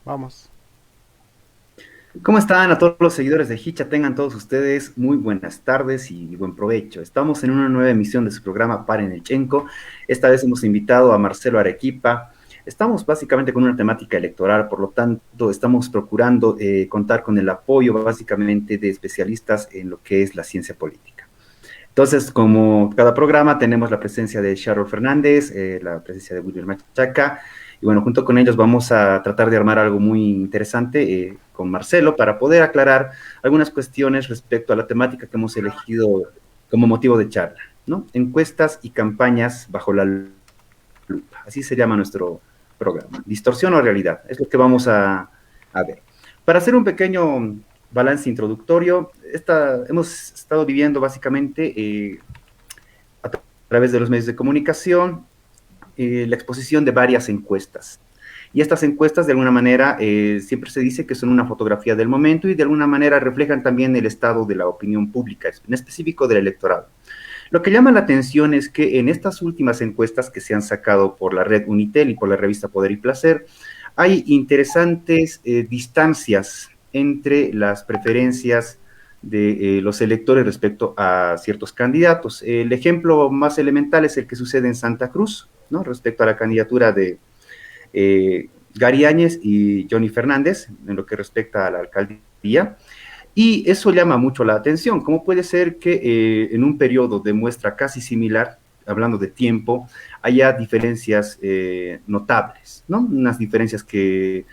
Vamos. ¿Cómo están a todos los seguidores de Hicha? Tengan todos ustedes muy buenas tardes y buen provecho. Estamos en una nueva emisión de su programa Paren el Chenco. Esta vez hemos invitado a Marcelo Arequipa. Estamos básicamente con una temática electoral, por lo tanto estamos procurando contar con el apoyo básicamente de especialistas en lo que es la ciencia política. Entonces, como cada programa, tenemos la presencia de Sharon Fernández, la presencia de William Machaca, y bueno, junto con ellos vamos a tratar de armar algo muy interesante con Marcelo para poder aclarar algunas cuestiones respecto a la temática que hemos elegido como motivo de charla, ¿no? Encuestas y campañas bajo la lupa. Así se llama nuestro programa. Distorsión o realidad. Es lo que vamos a ver. Para hacer un pequeño balance introductorio, hemos estado viviendo básicamente a través de los medios de comunicación la exposición de varias encuestas. Y estas encuestas, de alguna manera, siempre se dice que son una fotografía del momento y de alguna manera reflejan también el estado de la opinión pública, en específico del electorado. Lo que llama la atención es que en estas últimas encuestas que se han sacado por la red Unitel y por la revista Poder y Placer, hay interesantes distancias entre las preferencias de los electores respecto a ciertos candidatos. El ejemplo más elemental es el que sucede en Santa Cruz, ¿no? Respecto a la candidatura de Gary Áñez y Johnny Fernández, en lo que respecta a la alcaldía. Y eso llama mucho la atención. ¿Cómo puede ser que en un periodo de muestra casi similar, hablando de tiempo, haya diferencias notables, ¿no? Unas diferencias que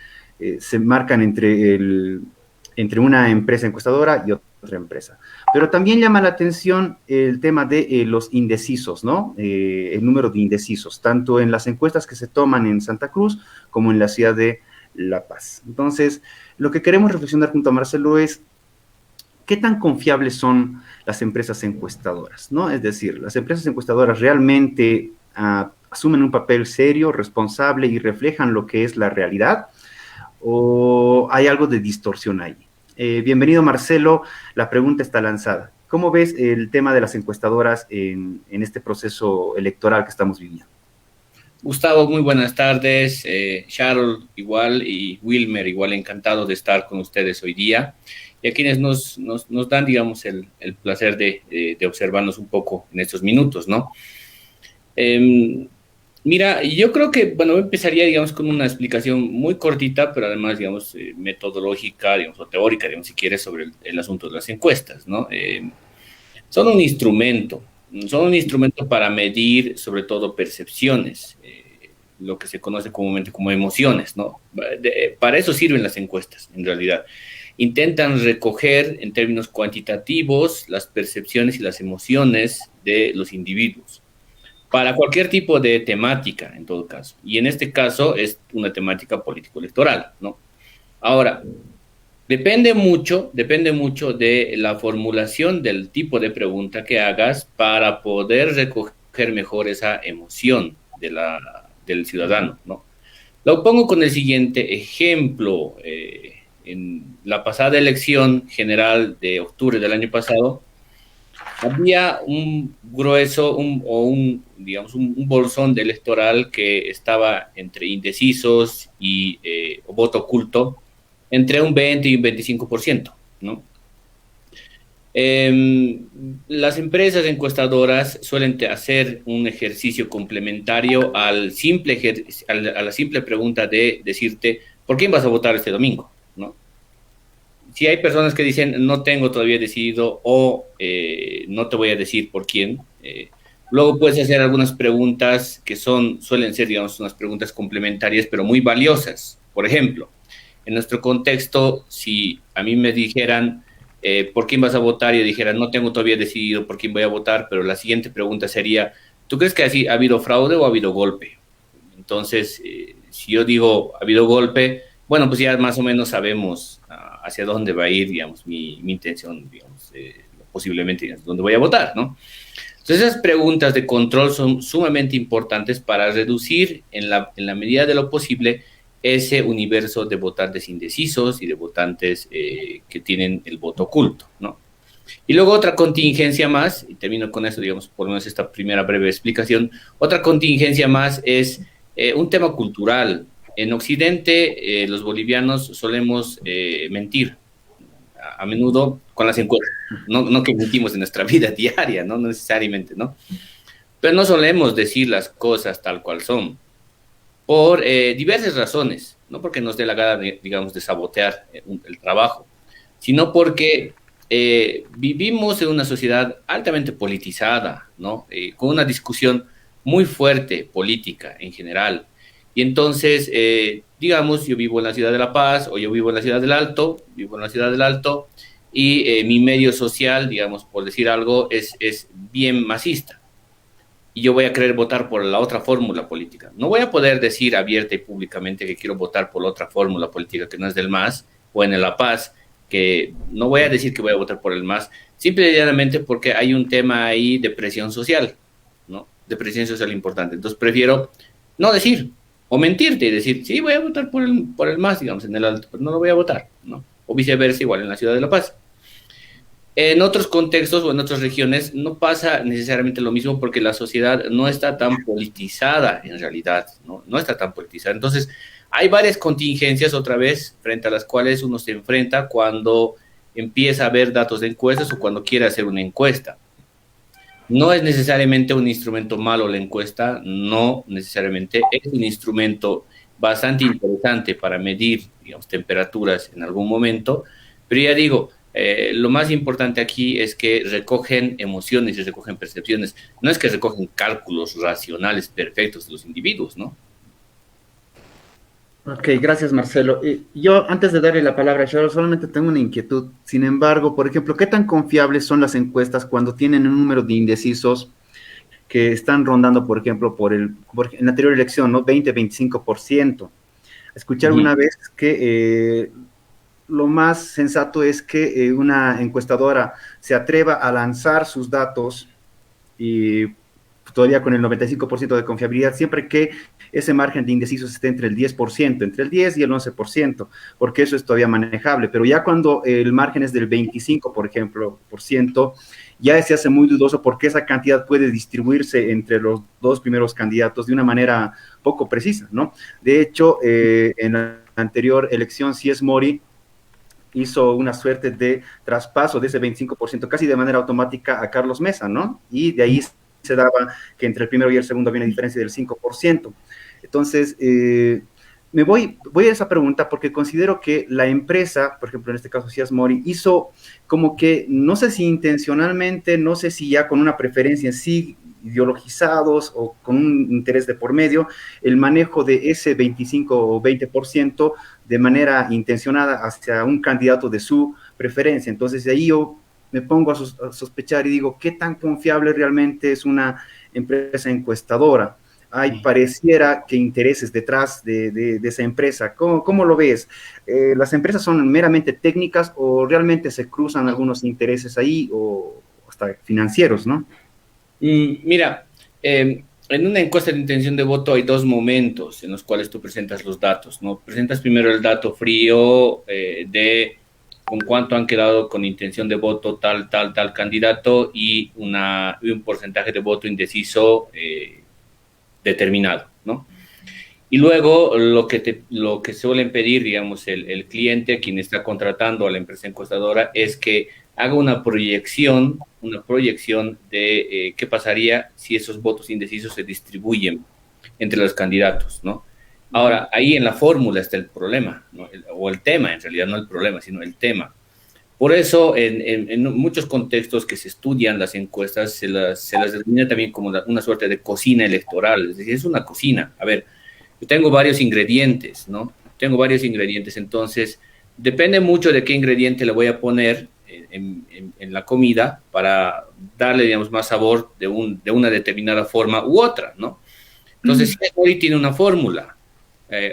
se marcan entre una empresa encuestadora y otra empresa. Pero también llama la atención el tema de los indecisos, ¿no? El número de indecisos, tanto en las encuestas que se toman en Santa Cruz como en la ciudad de La Paz. Entonces, lo que queremos reflexionar junto a Marcelo es qué tan confiables son las empresas encuestadoras, ¿no? Es decir, las empresas encuestadoras realmente asumen un papel serio, responsable y reflejan lo que es la realidad, o hay algo de distorsión ahí. Bienvenido, Marcelo. La pregunta está lanzada. ¿Cómo ves el tema de las encuestadoras en este proceso electoral que estamos viviendo? Gustavo, muy buenas tardes. Sharon, igual, y Wilmer, igual, encantado de estar con ustedes hoy día. Y a quienes nos dan, digamos, el placer de observarnos un poco en estos minutos, ¿no? Eh, Mira, yo creo que, bueno, empezaría, digamos, con una explicación muy cortita, pero además, digamos, metodológica, digamos, o teórica, digamos, si quieres, sobre el asunto de las encuestas, ¿no? Son un instrumento, son un instrumento para medir sobre todo percepciones, lo que se conoce comúnmente como emociones, ¿no? Para eso sirven las encuestas, en realidad. Intentan recoger en términos cuantitativos las percepciones y las emociones de los individuos, para cualquier tipo de temática, en todo caso. Y en este caso es una temática político-electoral, ¿no? Ahora, depende mucho de la formulación del tipo de pregunta que hagas para poder recoger mejor esa emoción del ciudadano, ¿no? Lo pongo con el siguiente ejemplo. En la pasada elección general de octubre del año pasado, había un grueso digamos, un bolsón de electoral que estaba entre indecisos y voto oculto, entre un 20 y un 25%, ¿no? Las empresas encuestadoras suelen hacer un ejercicio complementario a la simple pregunta de decirte, ¿por quién vas a votar este domingo? ¿No? Si hay personas que dicen, no tengo todavía decidido o no te voy a decir por quién, luego puedes hacer algunas preguntas que suelen ser, digamos, unas preguntas complementarias, pero muy valiosas. Por ejemplo, en nuestro contexto, si a mí me dijeran por quién vas a votar y yo dijera no tengo todavía decidido por quién voy a votar, pero la siguiente pregunta sería, ¿tú crees que así ha habido fraude o ha habido golpe? Entonces, si yo digo ha habido golpe, bueno, pues ya más o menos sabemos hacia dónde va a ir, digamos, mi intención, digamos, posiblemente digamos, dónde voy a votar, ¿no? Entonces, esas preguntas de control son sumamente importantes para reducir en la medida de lo posible ese universo de votantes indecisos y de votantes que tienen el voto oculto, ¿no? Y luego otra contingencia más, y termino con eso, digamos, por lo menos esta primera breve explicación, otra contingencia más es un tema cultural. en Occidente los bolivianos solemos mentir a menudo con las encuestas. No que mentimos en nuestra vida diaria, no necesariamente, ¿no? Pero no solemos decir las cosas tal cual son, por diversas razones, no porque nos dé la gana, digamos, de sabotear el trabajo, sino porque vivimos en una sociedad altamente politizada, ¿no? Con una discusión muy fuerte política en general. Y entonces, digamos, yo vivo en la ciudad de La Paz o yo vivo en la ciudad del Alto, vivo en la ciudad del Alto y mi medio social, digamos, por decir algo, es bien masista y yo voy a querer votar por la otra fórmula política. No voy a poder decir abierta y públicamente que quiero votar por la otra fórmula política que no es del MAS o en La Paz, que no voy a decir que voy a votar por el MAS, simple y llanamente porque hay un tema ahí de presión social, ¿no? De presión social importante. Entonces prefiero no decir o mentirte y decir, sí, voy a votar por el MAS, digamos, en el Alto, pero no lo voy a votar, ¿no? O viceversa, igual en la ciudad de La Paz. En otros contextos o en otras regiones no pasa necesariamente lo mismo porque la sociedad no está tan politizada en realidad, no está tan politizada. Entonces, hay varias contingencias otra vez frente a las cuales uno se enfrenta cuando empieza a ver datos de encuestas o cuando quiere hacer una encuesta. No es necesariamente un instrumento malo la encuesta, no necesariamente es un instrumento bastante interesante para medir, digamos, temperaturas en algún momento, pero ya digo, lo más importante aquí es que recogen emociones y recogen percepciones. No es que recogen cálculos racionales perfectos de los individuos, ¿no? Ok, gracias Marcelo. Yo antes de darle la palabra a Charo, solamente tengo una inquietud. Sin embargo, por ejemplo, ¿qué tan confiables son las encuestas cuando tienen un número de indecisos que están rondando, por ejemplo, en la anterior elección, ¿no? 20-25%? Escuché Uh alguna -huh. vez que lo más sensato es que una encuestadora se atreva a lanzar sus datos y todavía con el 95% de confiabilidad, siempre que ese margen de indecisos esté entre el 10%, entre el 10 y el 11%, porque eso es todavía manejable, pero ya cuando el margen es del 25, por ejemplo, por ciento, ya se hace muy dudoso porque esa cantidad puede distribuirse entre los dos primeros candidatos de una manera poco precisa, ¿no? De hecho, en la anterior elección, Sies Mori hizo una suerte de traspaso de ese 25%, casi de manera automática a Carlos Mesa, ¿no? Y de ahí se daba que entre el primero y el segundo había una diferencia del 5%. Entonces, voy a esa pregunta porque considero que la empresa, por ejemplo, en este caso Sias Mori, hizo como que, no sé si intencionalmente, no sé si ya con una preferencia en sí, ideologizados o con un interés de por medio, el manejo de ese 25 o 20% de manera intencionada hacia un candidato de su preferencia. Entonces, de ahí yo me pongo a sospechar y digo, ¿qué tan confiable realmente es una empresa encuestadora? Hay pareciera que intereses detrás de esa empresa. ¿Cómo lo ves? ¿Las empresas son meramente técnicas o realmente se cruzan algunos intereses ahí o hasta financieros, ¿no? Mira, en una encuesta de intención de voto hay dos momentos en los cuales tú presentas los datos, ¿no? Presentas primero el dato frío de con cuánto han quedado con intención de voto tal candidato y un porcentaje de voto indeciso determinado, ¿no? Y luego lo que suelen pedir, digamos, el cliente, quien está contratando a la empresa encuestadora, es que haga una proyección de qué pasaría si esos votos indecisos se distribuyen entre los candidatos, ¿no? Ahora, ahí en la fórmula está el problema, ¿no? O el tema, en realidad, no el problema, sino el tema. Por eso, en muchos contextos que se estudian las encuestas, se las denomina también como una suerte de cocina electoral, es decir, es una cocina. A ver, yo tengo varios ingredientes, ¿no? Tengo varios ingredientes, entonces depende mucho de qué ingrediente le voy a poner en la comida para darle, digamos, más sabor de una determinada forma u otra, ¿no? Entonces, hoy tiene una fórmula,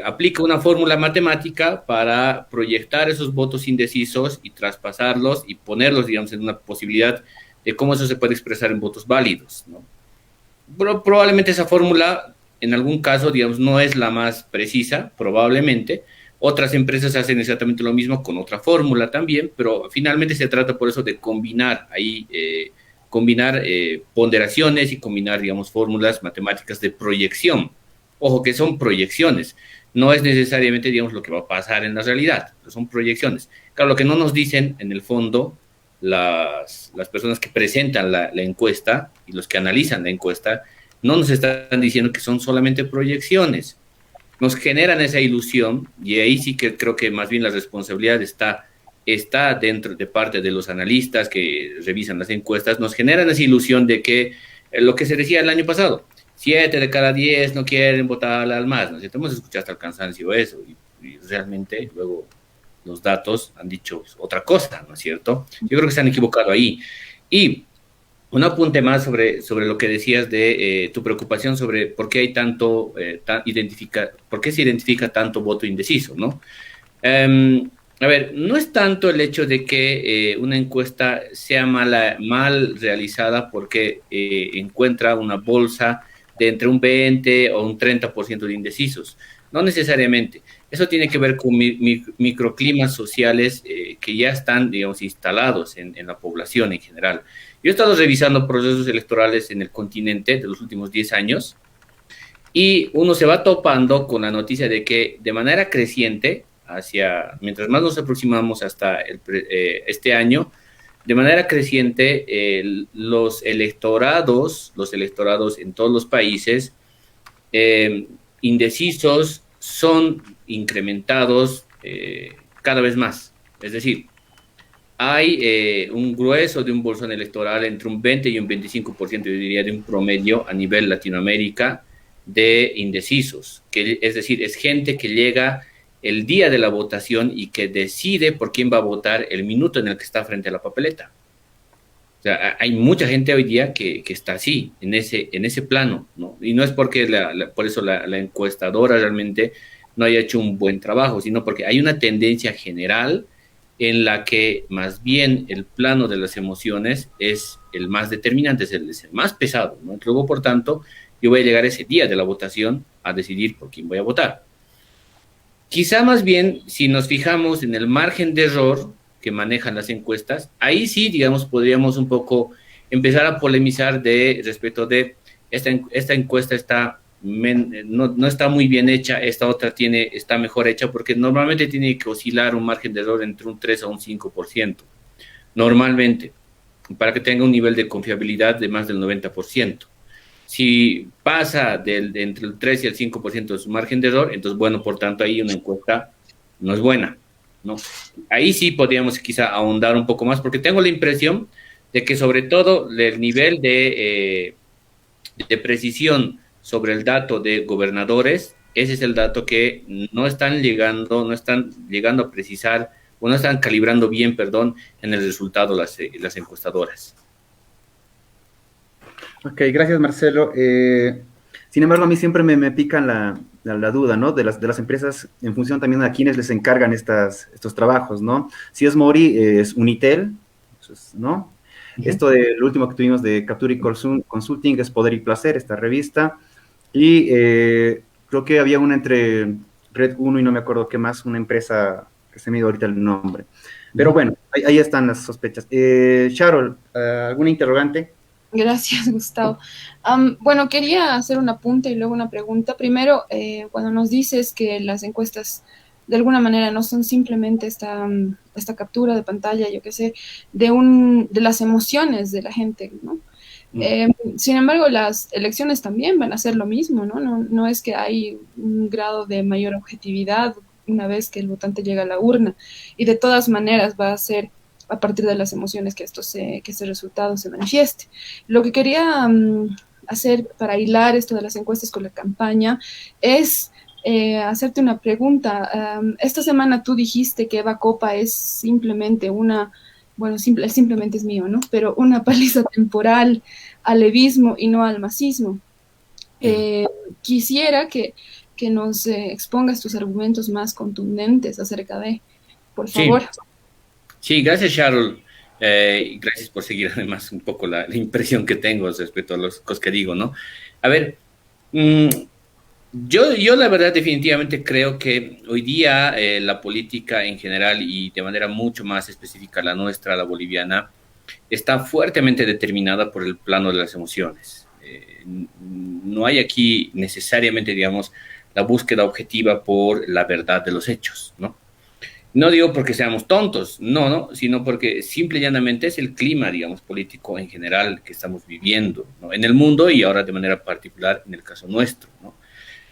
aplica una fórmula matemática para proyectar esos votos indecisos y traspasarlos y ponerlos, digamos, en una posibilidad de cómo eso se puede expresar en votos válidos, ¿no? Pero probablemente esa fórmula, en algún caso, digamos, no es la más precisa, probablemente. Otras empresas hacen exactamente lo mismo con otra fórmula también, pero finalmente se trata por eso de combinar ahí, ponderaciones y combinar, digamos, fórmulas matemáticas de proyección. Ojo, que son proyecciones. no es necesariamente, digamos, lo que va a pasar en la realidad, son proyecciones. Claro, lo que no nos dicen en el fondo las personas que presentan la encuesta y los que analizan la encuesta, no nos están diciendo que son solamente proyecciones, nos generan esa ilusión y ahí sí que creo que más bien la responsabilidad está dentro de parte de los analistas que revisan las encuestas, nos generan esa ilusión de que lo que se decía el año pasado, 7 de cada 10 no quieren votar al MAS, ¿no es cierto? Hemos escuchado hasta el cansancio eso y realmente luego los datos han dicho otra cosa, ¿no es cierto? Yo creo que se han equivocado ahí. Y un apunte más sobre lo que decías de tu preocupación sobre por qué hay tanto, por qué se identifica tanto voto indeciso, ¿no? A ver, no es tanto el hecho de que una encuesta sea mal realizada porque encuentra una bolsa de entre un 20 o un 30% de indecisos. No necesariamente. Eso tiene que ver con microclimas sociales que ya están, digamos, instalados en la población en general. Yo he estado revisando procesos electorales en el continente de los últimos 10 años y uno se va topando con la noticia de que de manera creciente, mientras más nos aproximamos hasta este año, de manera creciente los electorados en todos los países indecisos son incrementados cada vez más. Es decir, hay un grueso de un bolsón electoral entre un 20 y un 25%, yo diría, de un promedio a nivel Latinoamérica de indecisos, que es decir, es gente que llega el día de la votación y que decide por quién va a votar el minuto en el que está frente a la papeleta. O sea, hay mucha gente hoy día que está así, en ese plano, ¿no? Y no es porque por eso la encuestadora realmente no haya hecho un buen trabajo, sino porque hay una tendencia general en la que más bien el plano de las emociones es el más determinante, es el más pesado, ¿no? Luego, por tanto, yo voy a llegar ese día de la votación a decidir por quién voy a votar. Quizá más bien, si nos fijamos en el margen de error que manejan las encuestas, ahí sí, digamos, podríamos un poco empezar a polemizar respecto de esta encuesta no está muy bien hecha, esta otra está mejor hecha, porque normalmente tiene que oscilar un margen de error entre un 3 a un 5%, normalmente, para que tenga un nivel de confiabilidad de más del 90%. Si pasa entre el 3 y el 5% de su margen de error, entonces, bueno, por tanto, ahí una encuesta no es buena, ¿no? Ahí sí podríamos quizá ahondar un poco más, porque tengo la impresión de que sobre todo el nivel de precisión sobre el dato de gobernadores, ese es el dato que no están llegando a precisar, o no están calibrando bien, perdón, en el resultado las encuestadoras. Ok, gracias Marcelo. Sin embargo, a mí siempre me pica la duda, ¿no? De las empresas en función también a quienes les encargan estos trabajos, ¿no? Si es Mori, es Unitel, ¿no? Uh-huh. Esto del último que tuvimos de Capture y Consulting es Poder y Placer, esta revista. Y creo que había una entre Red 1 y no me acuerdo qué más, una empresa que se me dio ahorita el nombre. Pero bueno, ahí están las sospechas. Sharol, ¿alguna interrogante? Gracias, Gustavo. Bueno, quería hacer un apunte y luego una pregunta. Primero, cuando nos dices que las encuestas de alguna manera no son simplemente esta captura de pantalla, yo qué sé, de las emociones de la gente, ¿no? Sin embargo, las elecciones también van a ser lo mismo, ¿no? No es que hay un grado de mayor objetividad una vez que el votante llega a la urna, y de todas maneras va a ser a partir de las emociones que este resultado se manifieste. Lo que quería hacer para hilar esto de las encuestas con la campaña es hacerte una pregunta. Esta semana tú dijiste que Eva Copa es simplemente simplemente es mío, ¿no? Pero una paliza temporal al levismo y no al masismo. Quisiera que nos expongas tus argumentos más contundentes acerca de, por favor. Sí, gracias, Sharol. Gracias por seguir además un poco la impresión que tengo respecto a las cosas que digo, ¿no? A ver, yo la verdad definitivamente creo que hoy día la política en general y de manera mucho más específica la nuestra, la boliviana, está fuertemente determinada por el plano de las emociones. No hay aquí necesariamente, digamos, la búsqueda objetiva por la verdad de los hechos, ¿no? No digo porque seamos tontos, no, sino porque simple y llanamente es el clima, digamos, político en general que estamos viviendo, ¿no? En el mundo y ahora de manera particular en el caso nuestro, ¿no?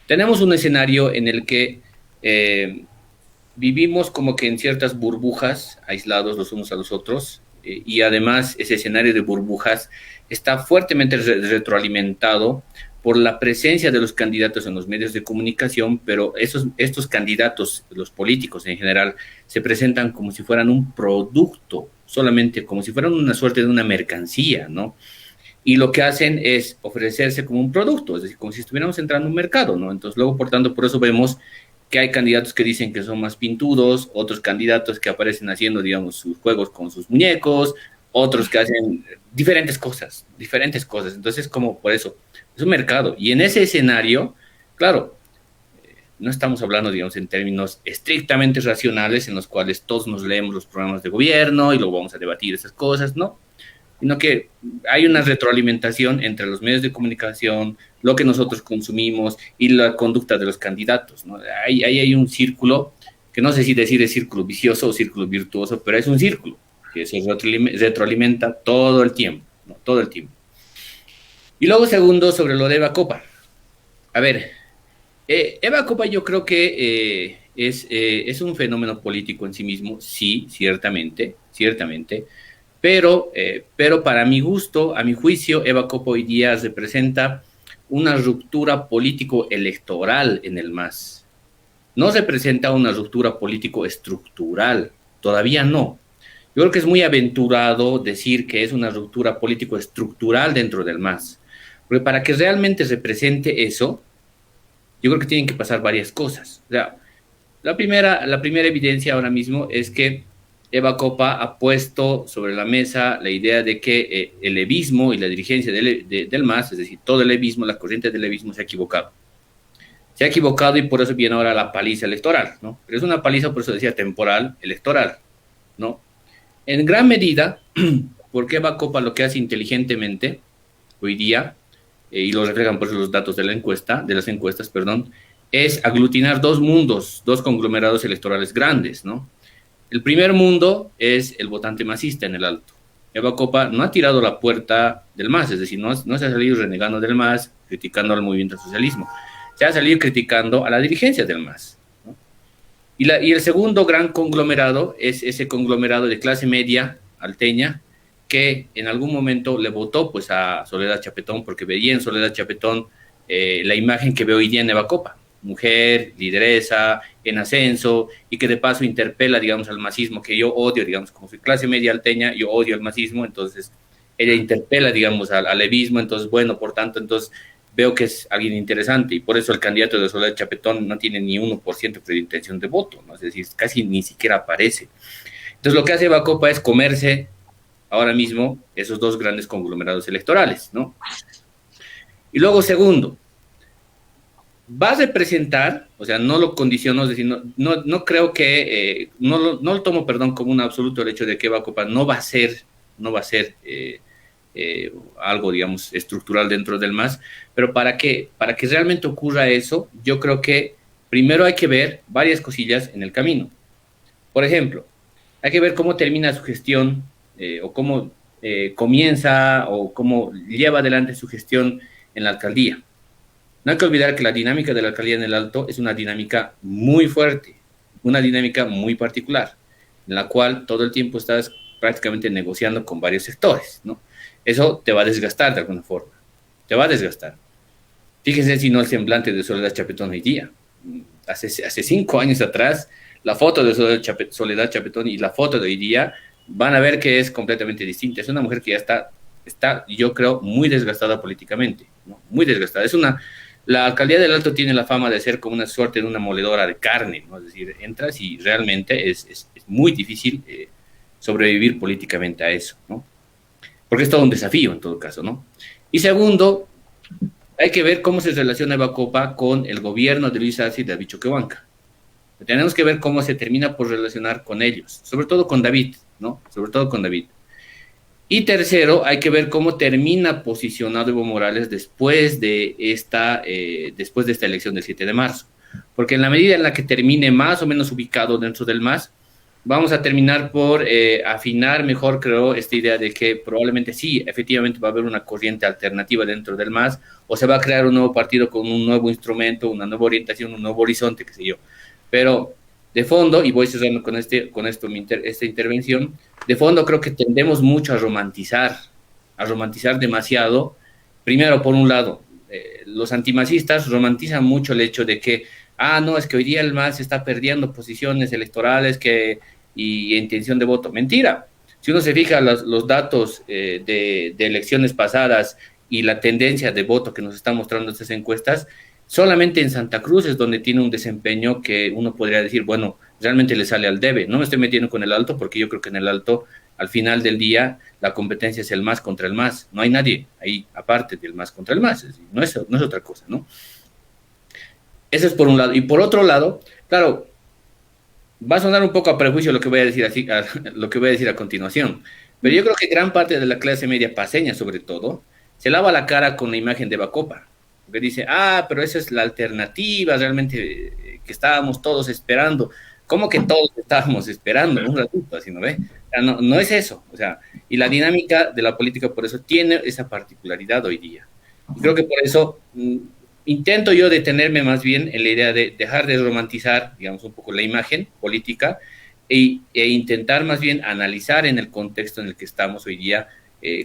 Tenemos un escenario en el que vivimos como que en ciertas burbujas, aislados los unos a los otros, y además ese escenario de burbujas está fuertemente retroalimentado por la presencia de los candidatos en los medios de comunicación, pero estos candidatos, los políticos en general, se presentan como si fueran un producto, solamente como si fueran una suerte de una mercancía, ¿no? Y lo que hacen es ofrecerse como un producto, es decir, como si estuviéramos entrando a un mercado, ¿no? Entonces, luego, por tanto, por eso vemos que hay candidatos que dicen que son más pintudos, otros candidatos que aparecen haciendo, digamos, sus juegos con sus muñecos, otros que hacen diferentes cosas. Entonces, como por eso, es un mercado. Y en ese escenario, claro, no estamos hablando, digamos, en términos estrictamente racionales en los cuales todos nos leemos los programas de gobierno y luego vamos a debatir esas cosas, ¿no? Sino que hay una retroalimentación entre los medios de comunicación, lo que nosotros consumimos y la conducta de los candidatos, ¿no? Ahí hay un círculo, que no sé si decir es círculo vicioso o círculo virtuoso, pero es un círculo que se retroalimenta todo el tiempo, ¿no? Todo el tiempo. Y luego, segundo, sobre lo de Eva Copa. A ver, Eva Copa yo creo que es un fenómeno político en sí mismo, sí, ciertamente, pero para mi gusto, a mi juicio, Eva Copa hoy día representa una ruptura político-electoral en el MAS. No representa una ruptura político-estructural, todavía no. Yo creo que es muy aventurado decir que es una ruptura político-estructural dentro del MAS, porque para que realmente represente eso, yo creo que tienen que pasar varias cosas. O sea, la primera evidencia ahora mismo es que Eva Copa ha puesto sobre la mesa la idea de que el levismo y la dirigencia del MAS, es decir, todo el levismo, la corriente del levismo se ha equivocado. Se ha equivocado y por eso viene ahora la paliza electoral, ¿no? Pero es una paliza, por eso decía, temporal, electoral, ¿no? En gran medida, porque Eva Copa lo que hace inteligentemente hoy día, y lo reflejan por eso los datos de las encuestas, es aglutinar dos mundos, dos conglomerados electorales grandes, ¿no? El primer mundo es el votante masista en el Alto. Eva Copa no ha tirado la puerta del MAS, es decir, no se ha salido renegando del MAS, criticando al movimiento al socialismo, se ha salido criticando a la dirigencia del MAS, ¿no? Y el segundo gran conglomerado es ese conglomerado de clase media alteña que en algún momento le votó pues a Soledad Chapetón porque veía en Soledad Chapetón la imagen que ve hoy día en Eva Copa, mujer, lideresa, en ascenso, y que de paso interpela, digamos, al masismo que yo odio, digamos, como soy clase media alteña, yo odio el masismo, entonces ella interpela, digamos, al levismo, entonces, bueno, por tanto, entonces veo que es alguien interesante, y por eso el candidato de Soledad Chapetón no tiene ni 1% de intención de voto, ¿no? Es decir, casi ni siquiera aparece. Entonces, lo que hace Eva Copa es comerse ahora mismo esos dos grandes conglomerados electorales, ¿no? Y luego, segundo, va a representar, o sea, no lo condiciono, es decir, no creo que, no lo tomo, perdón, como un absoluto el hecho de que Eva Copa no va a ser algo, digamos, estructural dentro del MAS, pero para que realmente ocurra eso, yo creo que primero hay que ver varias cosillas en el camino. Por ejemplo, hay que ver cómo termina su gestión, o cómo comienza, o cómo lleva adelante su gestión en la alcaldía. No hay que olvidar que la dinámica de la alcaldía en el Alto es una dinámica muy fuerte, una dinámica muy particular, en la cual todo el tiempo estás prácticamente negociando con varios sectores, ¿no? Eso te va a desgastar de alguna forma, te va a desgastar. Fíjense si no el semblante de Soledad Chapetón hoy día. Hace 5 años atrás, la foto de Soledad Chapetón y la foto de hoy día van a ver que es completamente distinta. Es una mujer que ya está, yo creo, muy desgastada políticamente, ¿no? Muy desgastada. La alcaldía del Alto tiene la fama de ser como una suerte de una moledora de carne, ¿no? Es decir, entras y realmente es muy difícil sobrevivir políticamente a eso, ¿no? Porque es todo un desafío en todo caso, ¿no? Y segundo, hay que ver cómo se relaciona Eva Copa con el gobierno de Luis Arce y David Choquehuanca. Tenemos que ver cómo se termina por relacionar con ellos, sobre todo con David, ¿no? Sobre todo con David. Y tercero, hay que ver cómo termina posicionado Evo Morales después de esta elección del 7 de marzo. Porque en la medida en la que termine más o menos ubicado dentro del MAS, vamos a terminar por afinar mejor, creo, esta idea de que probablemente sí, efectivamente va a haber una corriente alternativa dentro del MAS, o se va a crear un nuevo partido con un nuevo instrumento, una nueva orientación, un nuevo horizonte, qué sé yo. Pero de fondo, y voy cerrando con esta intervención, de fondo creo que tendemos mucho a romantizar demasiado. Primero, por un lado, los antimasistas romantizan mucho el hecho de que, no, es que hoy día el MAS está perdiendo posiciones electorales y intención de voto. Mentira. Si uno se fija los datos de elecciones pasadas y la tendencia de voto que nos están mostrando estas encuestas, solamente en Santa Cruz es donde tiene un desempeño que uno podría decir, bueno, realmente le sale al debe. No me estoy metiendo con el Alto porque yo creo que en el Alto, al final del día, la competencia es el MAS contra el MAS. No hay nadie ahí aparte del MAS contra el MAS. No es otra cosa, ¿no? Eso es por un lado. Y por otro lado, claro, va a sonar un poco a prejuicio lo que voy a decir lo que voy a decir a continuación. Pero yo creo que gran parte de la clase media paseña, sobre todo, se lava la cara con la imagen de Bacopa. Porque dice, pero esa es la alternativa realmente que estábamos todos esperando. ¿Cómo que todos estábamos esperando? Un ratito, así, ¿no ve? O sea, no es eso. O sea, y la dinámica de la política por eso tiene esa particularidad hoy día. Y creo que por eso intento yo detenerme más bien en la idea de dejar de romantizar, digamos, un poco la imagen política e intentar más bien analizar en el contexto en el que estamos hoy día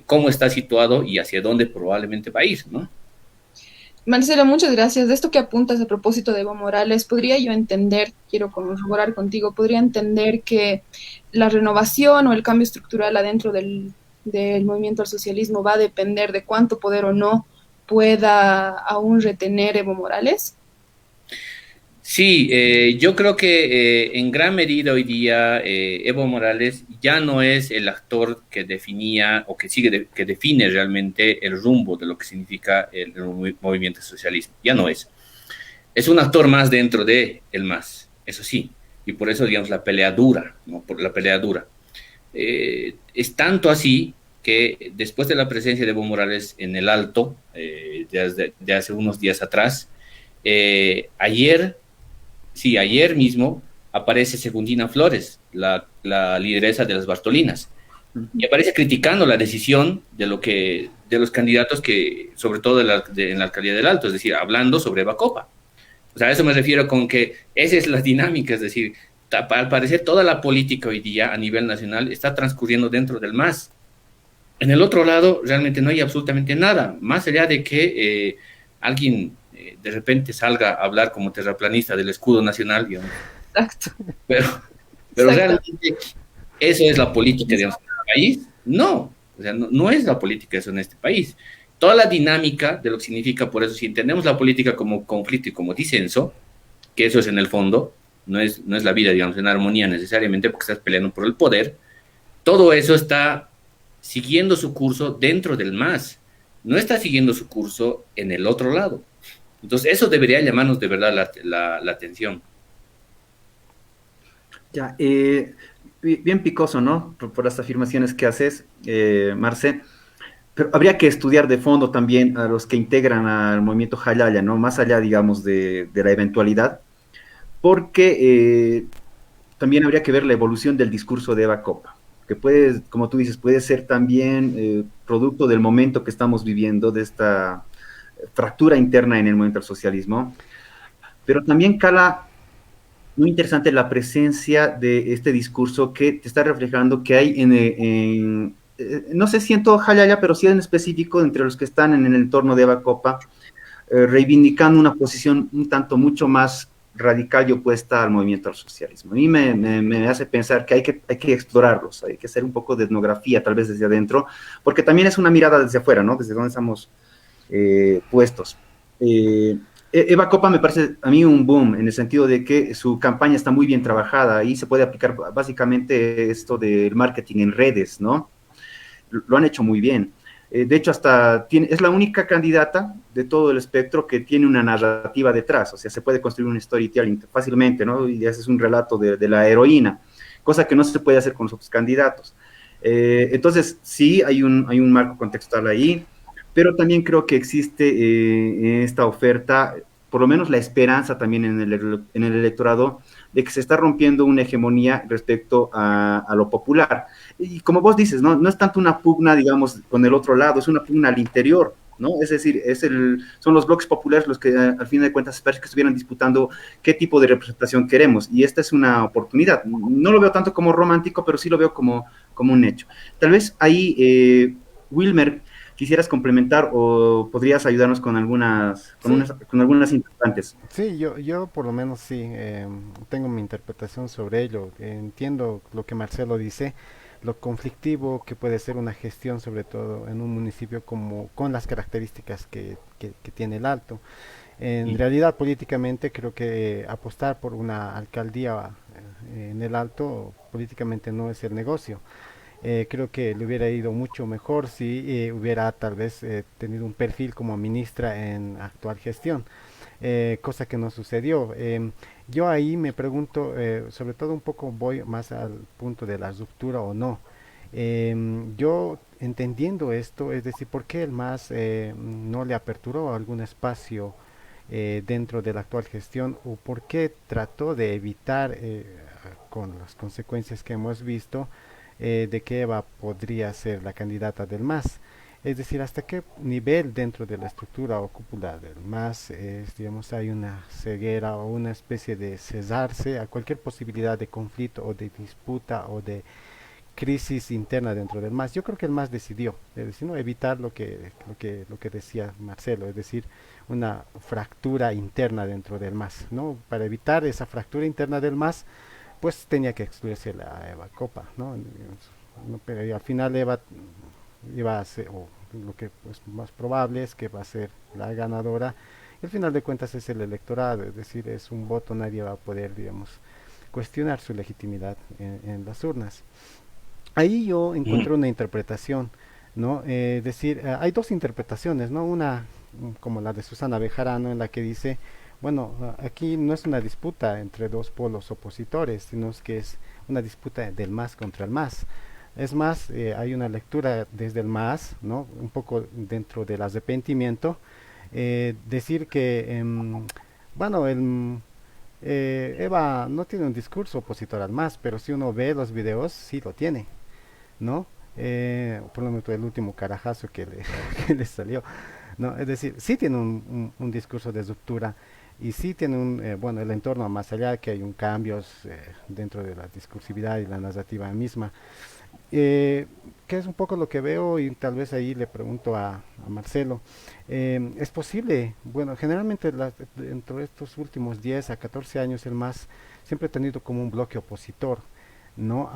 cómo está situado y hacia dónde probablemente va a ir, ¿no? Marcelo, muchas gracias. De esto que apuntas a propósito de Evo Morales, podría yo entender, quiero corroborar contigo, podría entender que la renovación o el cambio estructural adentro del movimiento al socialismo va a depender de cuánto poder o no pueda aún retener Evo Morales. Sí, yo creo que en gran medida hoy día Evo Morales ya no es el actor que definía o que define realmente el rumbo de lo que significa el movimiento socialismo. Ya no es. Es un actor más dentro de el MAS, eso sí. Y por eso, digamos, la pelea dura, ¿no? Por la pelea dura. Es tanto así que después de la presencia de Evo Morales en el Alto, de hace unos días atrás, ayer mismo aparece Segundina Flores, la lideresa de las Bartolinas, y aparece criticando la decisión de los candidatos que, sobre todo en la alcaldía del Alto, es decir, hablando sobre Bacopa. O sea, a eso me refiero con que esa es la dinámica, es decir, al parecer toda la política hoy día a nivel nacional está transcurriendo dentro del MAS. En el otro lado, realmente no hay absolutamente nada, más allá de que alguien de repente salga a hablar como terraplanista del escudo nacional, digamos. Exacto. Pero realmente eso es la política, digamos, en el país. No, o sea, no es la política eso en este país. Toda la dinámica de lo que significa, por eso, si entendemos la política como conflicto y como disenso, que eso es en el fondo, no es la vida, digamos, en armonía necesariamente porque estás peleando por el poder, todo eso está siguiendo su curso dentro del MAS, no está siguiendo su curso en el otro lado. Entonces, eso debería llamarnos de verdad la atención. Ya, bien picoso, ¿no? Por las afirmaciones que haces, Marce. Pero habría que estudiar de fondo también a los que integran al movimiento Jalaya, ¿no? Más allá, digamos, de la eventualidad, porque también habría que ver la evolución del discurso de Eva Copa, que puede, como tú dices, puede ser también producto del momento que estamos viviendo, de esta fractura interna en el movimiento del socialismo, pero también cala muy interesante la presencia de este discurso que te está reflejando que hay no sé si en todo Jalaya, pero sí en específico entre los que están en el entorno de Eva Copa, reivindicando una posición un tanto mucho más radical y opuesta al movimiento al socialismo. A mí me hace pensar que hay que explorarlos, hay que hacer un poco de etnografía, tal vez desde adentro, porque también es una mirada desde afuera, ¿no? Desde donde estamos puestos. Eva Copa me parece a mí un boom, en el sentido de que su campaña está muy bien trabajada y se puede aplicar básicamente esto del marketing en redes, ¿no? Lo han hecho muy bien. De hecho, es la única candidata de todo el espectro que tiene una narrativa detrás, o sea, se puede construir un storytelling fácilmente, ¿no? Y haces un relato de la heroína, cosa que no se puede hacer con los otros candidatos. Entonces, sí, hay un marco contextual ahí, pero también creo que existe en esta oferta, por lo menos la esperanza también en el electorado, de que se está rompiendo una hegemonía respecto a lo popular. Y como vos dices, ¿no? No es tanto una pugna, digamos, con el otro lado, es una pugna al interior, ¿no? Es decir, son los bloques populares los que al fin de cuentas parece que estuvieran disputando qué tipo de representación queremos. Y esta es una oportunidad. No lo veo tanto como romántico, pero sí lo veo como un hecho. Tal vez ahí, Wilmer, quisieras complementar o podrías ayudarnos con Sí, con algunas interrogantes. sí, yo por lo menos sí, tengo mi interpretación sobre ello. Entiendo lo que Marcelo dice, lo conflictivo que puede ser una gestión, sobre todo en un municipio como con las características que tiene el Alto. En Mm. realidad, políticamente, creo que apostar por una alcaldía en el Alto políticamente no es el negocio. Creo que le hubiera ido mucho mejor si hubiera tal vez tenido un perfil como ministra en actual gestión, cosa que no sucedió. Yo ahí me pregunto, sobre todo un poco voy más al punto de la ruptura o no. Yo entendiendo esto, es decir, ¿por qué el MAS no le aperturó algún espacio dentro de la actual gestión o por qué trató de evitar, con las consecuencias que hemos visto, de que Eva podría ser la candidata del MAS? Es decir, hasta qué nivel dentro de la estructura o cúpula del MAS digamos, hay una ceguera o una especie de cesarse a cualquier posibilidad de conflicto o de disputa o de crisis interna dentro del MAS. Yo creo que el MAS decidió, es decir, ¿no? Evitar lo que decía Marcelo, es decir, una fractura interna dentro del MAS, ¿no? Para evitar esa fractura interna del MAS, pues tenía que excluirse la Eva Copa, ¿no? Pero al final Eva iba a ser, o lo que pues más probable es que va a ser la ganadora. Y al final de cuentas es el electorado, es decir, es un voto, nadie va a poder, digamos, cuestionar su legitimidad en las urnas. Ahí yo Mm. encontré una interpretación, ¿no? Es decir, hay dos interpretaciones, ¿no? Una como la de Susana Bejarano, en la que dice, bueno, aquí no es una disputa entre dos polos opositores, sino es que es una disputa del más contra el más. Es más, hay una lectura desde el más, ¿no? Un poco dentro del arrepentimiento, decir que, bueno, Eva no tiene un discurso opositor al más, pero si uno ve los videos, sí lo tiene, ¿no? Por lo menos el último carajazo que le, que le salió, ¿no? Es decir, sí tiene un discurso de ruptura y sí tiene bueno, el entorno más allá, que hay un cambios dentro de la discursividad y la narrativa misma, eh, que es un poco lo que veo y tal vez ahí le pregunto a Marcelo. ¿Es posible? Bueno, generalmente dentro de estos últimos 10 a 14 años el MAS siempre ha tenido como un bloque opositor, ¿no?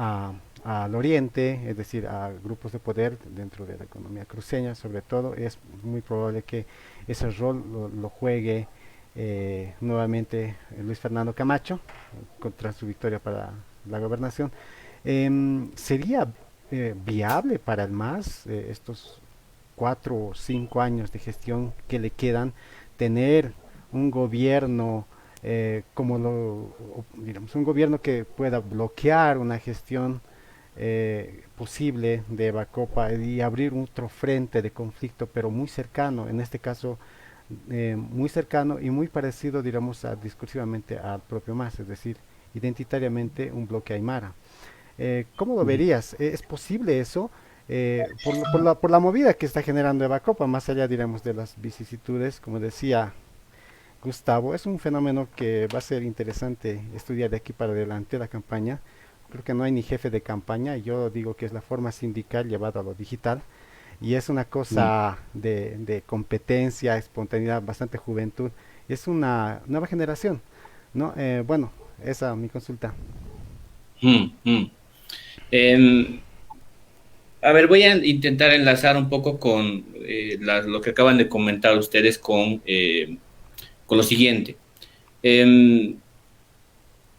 Al oriente, es decir, a grupos de poder dentro de la economía cruceña, sobre todo, es muy probable que ese rol lo juegue nuevamente Luis Fernando Camacho contra su victoria para la gobernación. ¿Sería viable para el MAS estos 4 o 5 años de gestión que le quedan tener un gobierno digamos, un gobierno que pueda bloquear una gestión posible de Bacopa y abrir otro frente de conflicto, pero muy cercano, en este caso muy cercano y muy parecido, digamos, discursivamente al propio MAS, es decir, identitariamente un bloque aymara? ¿Cómo lo verías? ¿Es posible eso? Por la movida que está generando Eva Copa, más allá, digamos, de las vicisitudes, como decía Gustavo, es un fenómeno que va a ser interesante estudiar de aquí para adelante la campaña. Creo que no hay ni jefe de campaña, yo digo que es la forma sindical llevada a lo digital y es una Mm. cosa de competencia, espontaneidad, bastante juventud. Es una nueva generación, ¿no? Bueno, esa es mi consulta. Mm. Mm. Em, a ver, voy a intentar enlazar un poco con lo que acaban de comentar ustedes con lo siguiente. Em,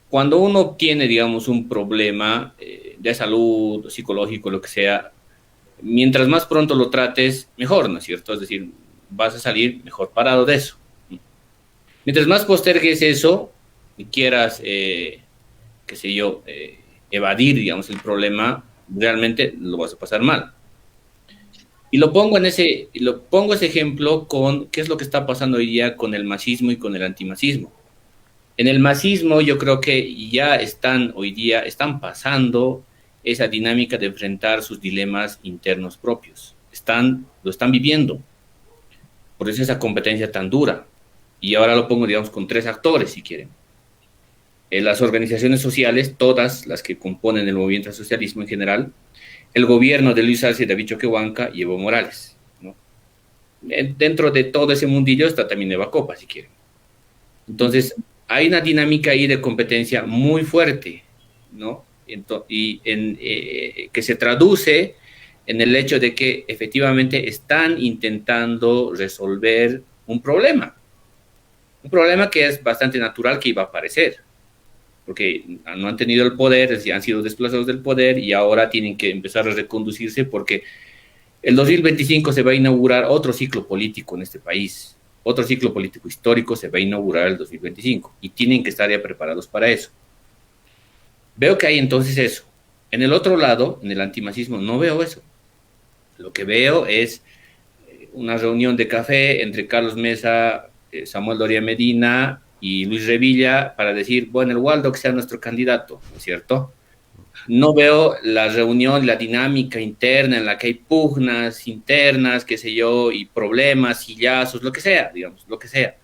Cuando uno tiene, digamos, un problema de salud, psicológico, lo que sea, mientras más pronto lo trates, mejor, ¿no es cierto? Es decir, vas a salir mejor parado de eso. Mientras más postergues eso y quieras, qué sé yo, evadir, digamos, el problema, realmente lo vas a pasar mal. Y lo pongo ese ejemplo con qué es lo que está pasando hoy día con el masismo y con el antimasismo. En el masismo yo creo que ya hoy día están pasando esa dinámica de enfrentar sus dilemas internos propios. Lo están viviendo. Por eso esa competencia tan dura. Y ahora lo pongo, digamos, con 3 actores, si quieren. Las organizaciones sociales, todas las que componen el movimiento al socialismo en general, el gobierno de Luis Arce, David Choquehuanca y Evo Morales, ¿no? Dentro de todo ese mundillo está también Eva Copa, si quieren. Entonces, hay una dinámica ahí de competencia muy fuerte, ¿no? Que se traduce en el hecho de que efectivamente están intentando resolver un problema que es bastante natural que iba a aparecer, porque no han tenido el poder, han sido desplazados del poder y ahora tienen que empezar a reconducirse porque el 2025 se va a inaugurar otro ciclo político en este país, otro ciclo político histórico se va a inaugurar el 2025 y tienen que estar ya preparados para eso. Veo que hay entonces eso. En el otro lado, en el antimasismo, no veo eso. Lo que veo es una reunión de café entre Carlos Mesa, Samuel Doria Medina y Luis Revilla para decir, bueno, el Waldo que sea nuestro candidato, ¿no es cierto? No veo la reunión, la dinámica interna en la que hay pugnas internas, qué sé yo, y problemas, sillazos, lo que sea, digamos, lo que sea,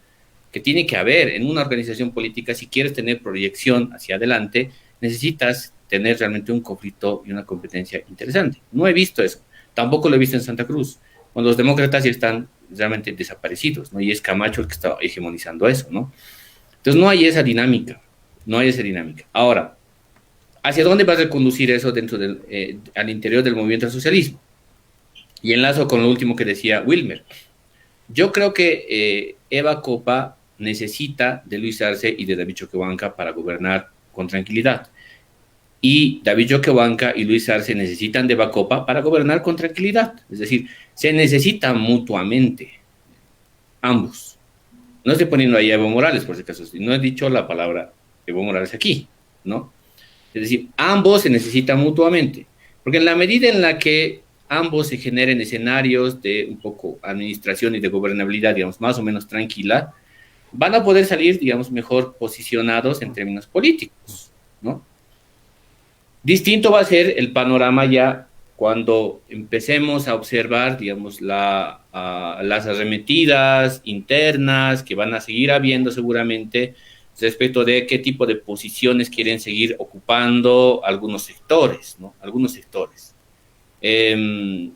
que tiene que haber en una organización política. Si quieres tener proyección hacia adelante, necesitas tener realmente un conflicto y una competencia interesante. No he visto eso, tampoco lo he visto en Santa Cruz, cuando los demócratas ya están realmente desaparecidos, ¿no? Y es Camacho el que está hegemonizando eso, ¿no? Entonces no hay esa dinámica, no hay esa dinámica. Ahora, ¿hacia dónde va a reconducir eso al interior del movimiento al socialismo? Y enlazo con lo último que decía Wilmer. Yo creo que Eva Copa necesita de Luis Arce y de David Choquehuanca para gobernar con tranquilidad. Y David Choquehuanca y Luis Arce necesitan de Eva Copa para gobernar con tranquilidad. Es decir, se necesitan mutuamente, ambos. No estoy poniendo ahí a Evo Morales, por si acaso, no he dicho la palabra Evo Morales aquí, ¿no? Es decir, ambos se necesitan mutuamente, porque en la medida en la que ambos se generen escenarios de un poco administración y de gobernabilidad, digamos, más o menos tranquila, van a poder salir, digamos, mejor posicionados en términos políticos, ¿no? Distinto va a ser el panorama ya cuando empecemos a observar, digamos, las arremetidas internas que van a seguir habiendo seguramente respecto de qué tipo de posiciones quieren seguir ocupando algunos sectores, ¿no? Algunos sectores. Pero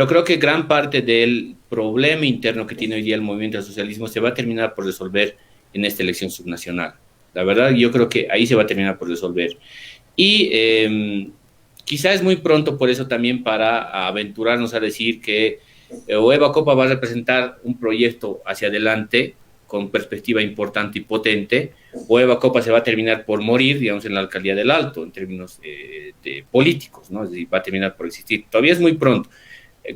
creo que gran parte del problema interno que tiene hoy día el movimiento al socialismo se va a terminar por resolver en esta elección subnacional. La verdad, yo creo que ahí se va a terminar por resolver. Y quizá es muy pronto por eso también para aventurarnos a decir que o Eva Copa va a representar un proyecto hacia adelante con perspectiva importante y potente, o Eva Copa se va a terminar por morir, digamos, en la alcaldía del Alto, en términos de políticos, ¿no? Es decir, va a terminar por existir. Todavía es muy pronto.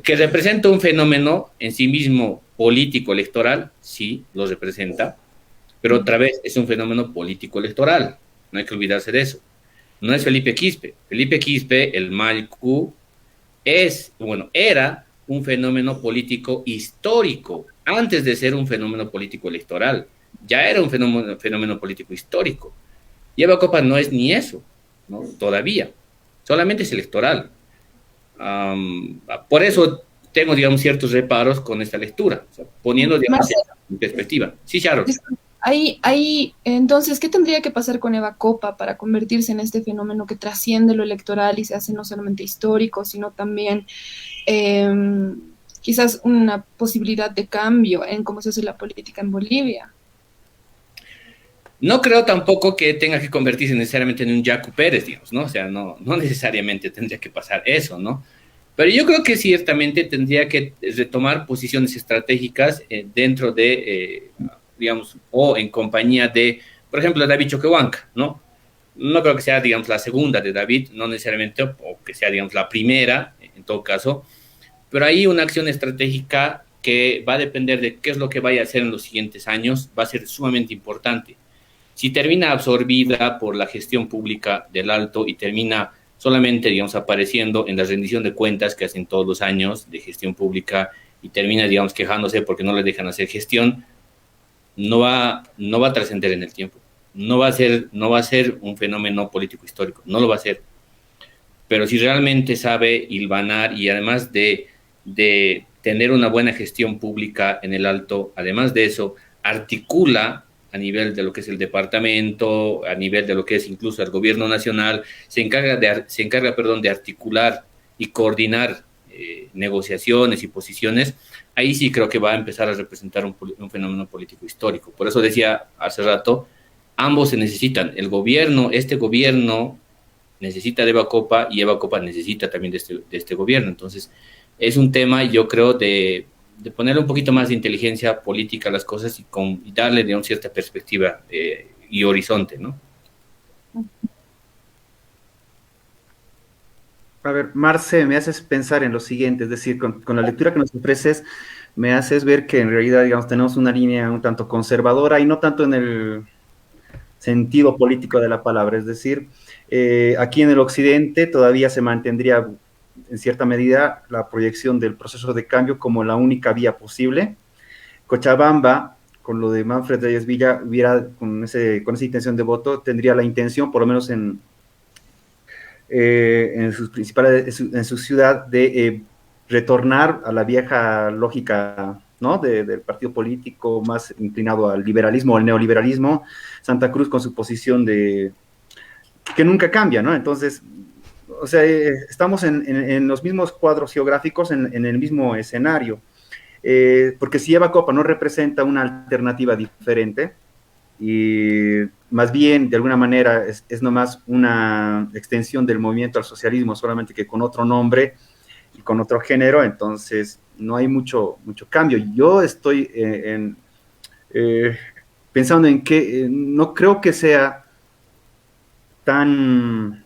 Que representa un fenómeno en sí mismo político-electoral, sí, lo representa, pero otra vez es un fenómeno político-electoral, no hay que olvidarse de eso. No es Felipe Quispe. Felipe Quispe, el Malcu, era un fenómeno político histórico, antes de ser un fenómeno político electoral. Ya era un fenómeno político histórico. Y Eva Copa no es ni eso, ¿no? Todavía. Solamente es electoral. Por eso tengo, digamos, ciertos reparos con esta lectura, o sea, poniendo, digamos, en perspectiva. Sí, Sharon. Entonces, ¿qué tendría que pasar con Eva Copa para convertirse en este fenómeno que trasciende lo electoral y se hace no solamente histórico, sino también quizás una posibilidad de cambio en cómo se hace la política en Bolivia? No creo tampoco que tenga que convertirse necesariamente en un Yacu Pérez, digamos, ¿no? O sea, no necesariamente tendría que pasar eso, ¿no? Pero yo creo que ciertamente tendría que retomar posiciones estratégicas dentro de, digamos, o en compañía de, por ejemplo, David Choquehuanca, ¿no? No creo que sea, digamos, la segunda de David, no necesariamente, o que sea, digamos, la primera, en todo caso, pero hay una acción estratégica que va a depender de qué es lo que vaya a hacer en los siguientes años, va a ser sumamente importante. Si termina absorbida por la gestión pública del Alto y termina solamente, digamos, apareciendo en la rendición de cuentas que hacen todos los años de gestión pública y termina, digamos, quejándose porque no le dejan hacer gestión, no va a trascender en el tiempo. No va a ser un fenómeno político histórico, no lo va a ser. Pero si realmente sabe hilvanar y además de tener una buena gestión pública en el Alto, además de eso, articula a nivel de lo que es el departamento, a nivel de lo que es incluso el gobierno nacional, se encarga, perdón, de articular y coordinar negociaciones y posiciones, ahí sí creo que va a empezar a representar un fenómeno político histórico. Por eso decía hace rato, ambos se necesitan. Este gobierno necesita de Evacopa y Evacopa necesita también de este gobierno. Entonces, es un tema, yo creo, de ponerle un poquito más de inteligencia política a las cosas y darle de una cierta perspectiva y horizonte, ¿no? A ver, Marce, me haces pensar en lo siguiente, es decir, con la lectura que nos ofreces, me haces ver que en realidad, digamos, tenemos una línea un tanto conservadora y no tanto en el sentido político de la palabra, es decir, aquí en el occidente todavía se mantendría en cierta medida la proyección del proceso de cambio como la única vía posible. Cochabamba, con lo de Manfred Reyes Villa, con esa intención de voto, tendría la intención, por lo menos sus principales, en su ciudad, de retornar a la vieja lógica, ¿no? Del partido político más inclinado al liberalismo o al neoliberalismo, Santa Cruz con su posición de que nunca cambia, ¿no? Entonces, o sea, estamos en los mismos cuadros geográficos, en el mismo escenario, porque si Evacopa no representa una alternativa diferente, y más bien, de alguna manera, es nomás una extensión del movimiento al socialismo, solamente que con otro nombre y con otro género, entonces no hay mucho cambio. Yo estoy pensando en que no creo que sea tan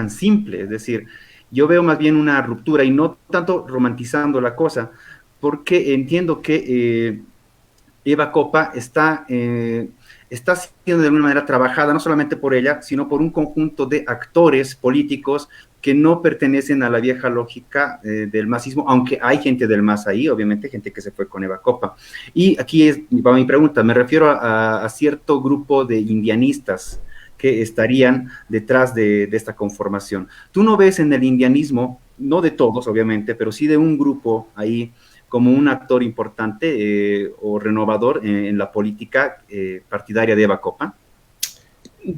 simple, es decir, yo veo más bien una ruptura y no tanto romantizando la cosa, porque entiendo que Evacopa está siendo de alguna manera trabajada no solamente por ella, sino por un conjunto de actores políticos que no pertenecen a la vieja lógica del masismo, aunque hay gente del MAS ahí, obviamente gente que se fue con Evacopa. Y aquí va mi pregunta, me refiero a cierto grupo de indianistas que estarían detrás de esta conformación. ¿Tú no ves en el indianismo, no de todos obviamente, pero sí de un grupo ahí, como un actor importante o renovador en la política partidaria de Evacopa?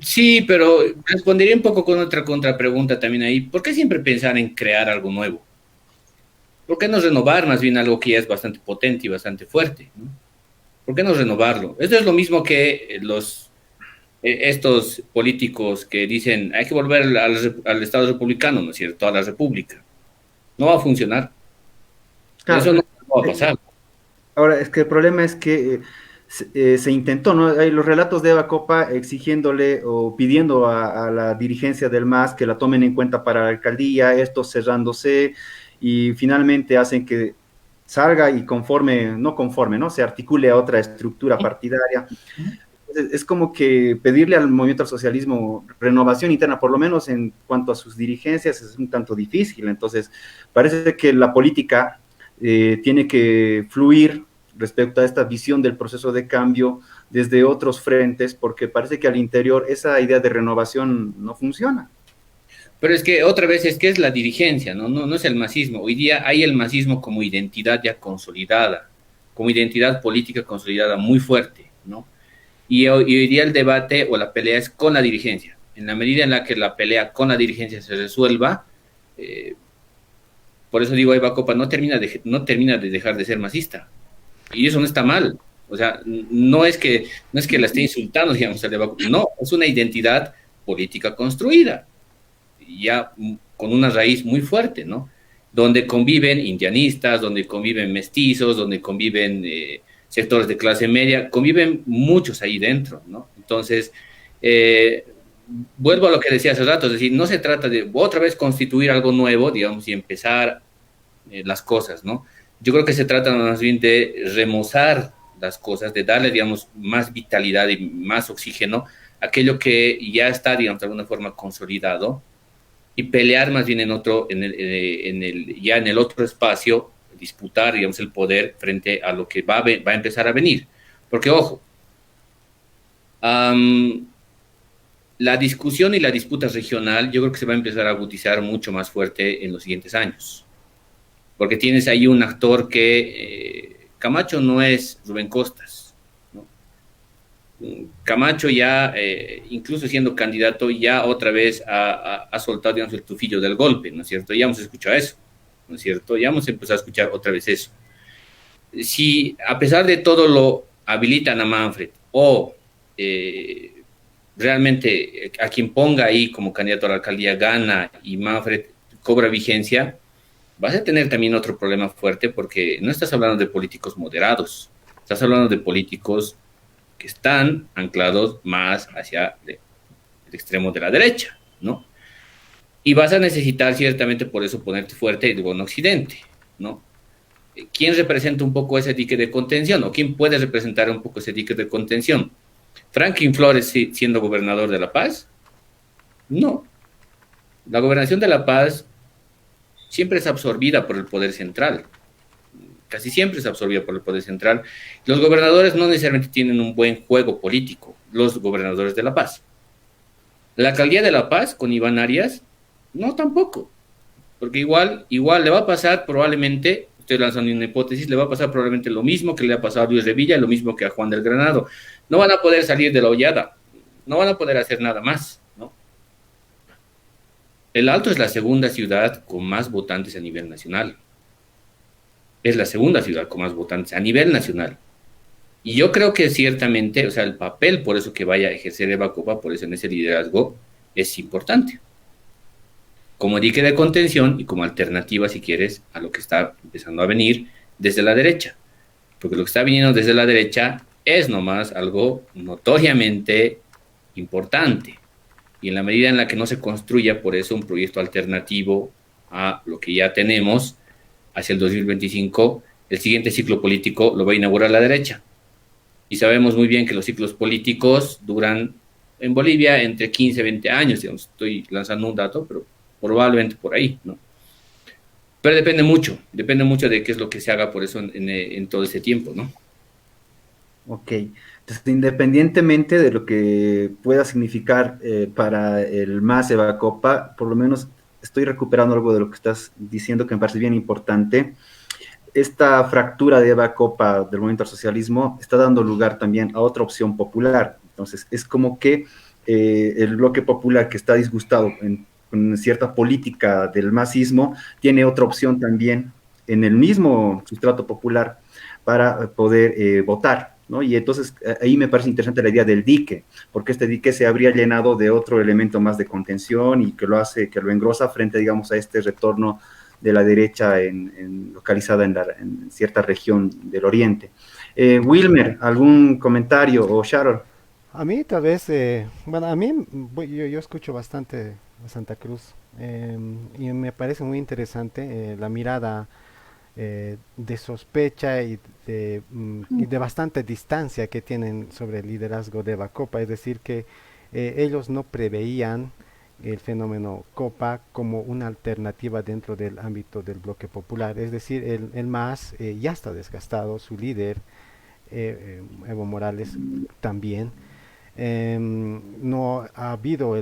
Sí, pero respondería un poco con otra contrapregunta también ahí. ¿Por qué siempre pensar en crear algo nuevo? ¿Por qué no renovar más bien algo que ya es bastante potente y bastante fuerte, ¿no? ¿Por qué no renovarlo? Esto es lo mismo que estos políticos que dicen hay que volver al Estado republicano, ¿no es cierto? A la república. No va a funcionar. Claro. Eso no va a pasar. Ahora, es que el problema es que se intentó, ¿no? Hay los relatos de Evacopa exigiéndole o pidiendo a la dirigencia del MAS que la tomen en cuenta para la alcaldía, esto cerrándose, y finalmente hacen que salga y no se articule a otra estructura partidaria. Es como que pedirle al movimiento al socialismo renovación interna, por lo menos en cuanto a sus dirigencias, es un tanto difícil. Entonces, parece que la política tiene que fluir respecto a esta visión del proceso de cambio desde otros frentes, porque parece que al interior esa idea de renovación no funciona. Pero es que otra vez es que es la dirigencia, ¿no? No es el masismo. Hoy día hay el masismo como identidad ya consolidada, como identidad política consolidada muy fuerte, ¿no? Y hoy día el debate o la pelea es con la dirigencia. En la medida en la que la pelea con la dirigencia se resuelva, por eso digo, Evacopa no termina de dejar de ser masista. Y eso no está mal. O sea, no es que la esté insultando, digamos, al Evacopa. No, es una identidad política construida, ya con una raíz muy fuerte, ¿no? Donde conviven indianistas, donde conviven mestizos, donde conviven sectores de clase media, conviven muchos ahí dentro, ¿no? Entonces, vuelvo a lo que decía hace rato, es decir, no se trata de otra vez constituir algo nuevo, digamos, y empezar las cosas, ¿no? Yo creo que se trata más bien de remozar las cosas, de darle, digamos, más vitalidad y más oxígeno a aquello que ya está, digamos, de alguna forma consolidado y pelear más bien en otro, ya en el otro espacio, disputar, digamos, el poder frente a lo que va a empezar a venir. Porque, ojo, um, la discusión y la disputa regional yo creo que se va a empezar a agudizar mucho más fuerte en los siguientes años. Porque tienes ahí un actor que Camacho no es Rubén Costas, ¿no? Camacho ya, incluso siendo candidato, ya otra vez ha soltado, digamos, el tufillo del golpe, ¿no es cierto? Ya hemos escuchado eso, ¿no es cierto? Ya hemos empezado a escuchar otra vez eso. Si a pesar de todo lo habilitan a Manfred o realmente a quien ponga ahí como candidato a la alcaldía gana y Manfred cobra vigencia, vas a tener también otro problema fuerte porque no estás hablando de políticos moderados, estás hablando de políticos que están anclados más hacia el extremo de la derecha, ¿no? Y vas a necesitar ciertamente por eso ponerte fuerte en Occidente, ¿no? ¿Quién representa un poco ese dique de contención o quién puede representar un poco ese dique de contención? ¿Franklin Flores siendo gobernador de La Paz? No. La gobernación de La Paz siempre es absorbida por el poder central. Casi siempre es absorbida por el poder central. Los gobernadores no necesariamente tienen un buen juego político, los gobernadores de La Paz. La alcaldía de La Paz con Iván Arias, no tampoco. Porque igual le va a pasar probablemente, estoy lanzando una hipótesis, le va a pasar probablemente lo mismo que le ha pasado a Luis Revilla, lo mismo que a Juan del Granado. No van a poder salir de la hollada, no van a poder hacer nada más, ¿no? El Alto es la segunda ciudad con más votantes a nivel nacional. Es la segunda ciudad con más votantes a nivel nacional. Y yo creo que ciertamente, o sea, el papel por eso que vaya a ejercer Eva Copa, por eso en ese liderazgo, es importante. Como dique de contención y como alternativa, si quieres, a lo que está empezando a venir desde la derecha. Porque lo que está viniendo desde la derecha es nomás algo notoriamente importante. Y en la medida en la que no se construya, por eso, un proyecto alternativo a lo que ya tenemos hacia el 2025, el siguiente ciclo político lo va a inaugurar la derecha. Y sabemos muy bien que los ciclos políticos duran en Bolivia entre 15 y 20 años. Digamos, estoy lanzando un dato, pero probablemente por ahí, ¿no? Pero depende mucho de qué es lo que se haga por eso en todo ese tiempo, ¿no? Ok, entonces independientemente de lo que pueda significar para el MAS Evacopa, por lo menos estoy recuperando algo de lo que estás diciendo que me parece bien importante. Esta fractura de Evacopa del movimiento al socialismo está dando lugar también a otra opción popular. Entonces es como que el bloque popular que está disgustado con cierta política del masismo tiene otra opción también en el mismo sustrato popular para poder votar, ¿no? Y entonces ahí me parece interesante la idea del dique, porque este dique se habría llenado de otro elemento más de contención y que lo hace, que lo engrosa frente, digamos, a este retorno de la derecha localizada en cierta región del oriente. Wilmer, ¿algún comentario o Sharon? A mí tal vez, bueno, a mí yo escucho bastante a Santa Cruz y me parece muy interesante la mirada de sospecha y de bastante distancia que tienen sobre el liderazgo de Bacopa, es decir, que ellos no preveían el fenómeno Copa como una alternativa dentro del ámbito del bloque popular, es decir, el MAS ya está desgastado, su líder, Evo Morales, también. No ha habido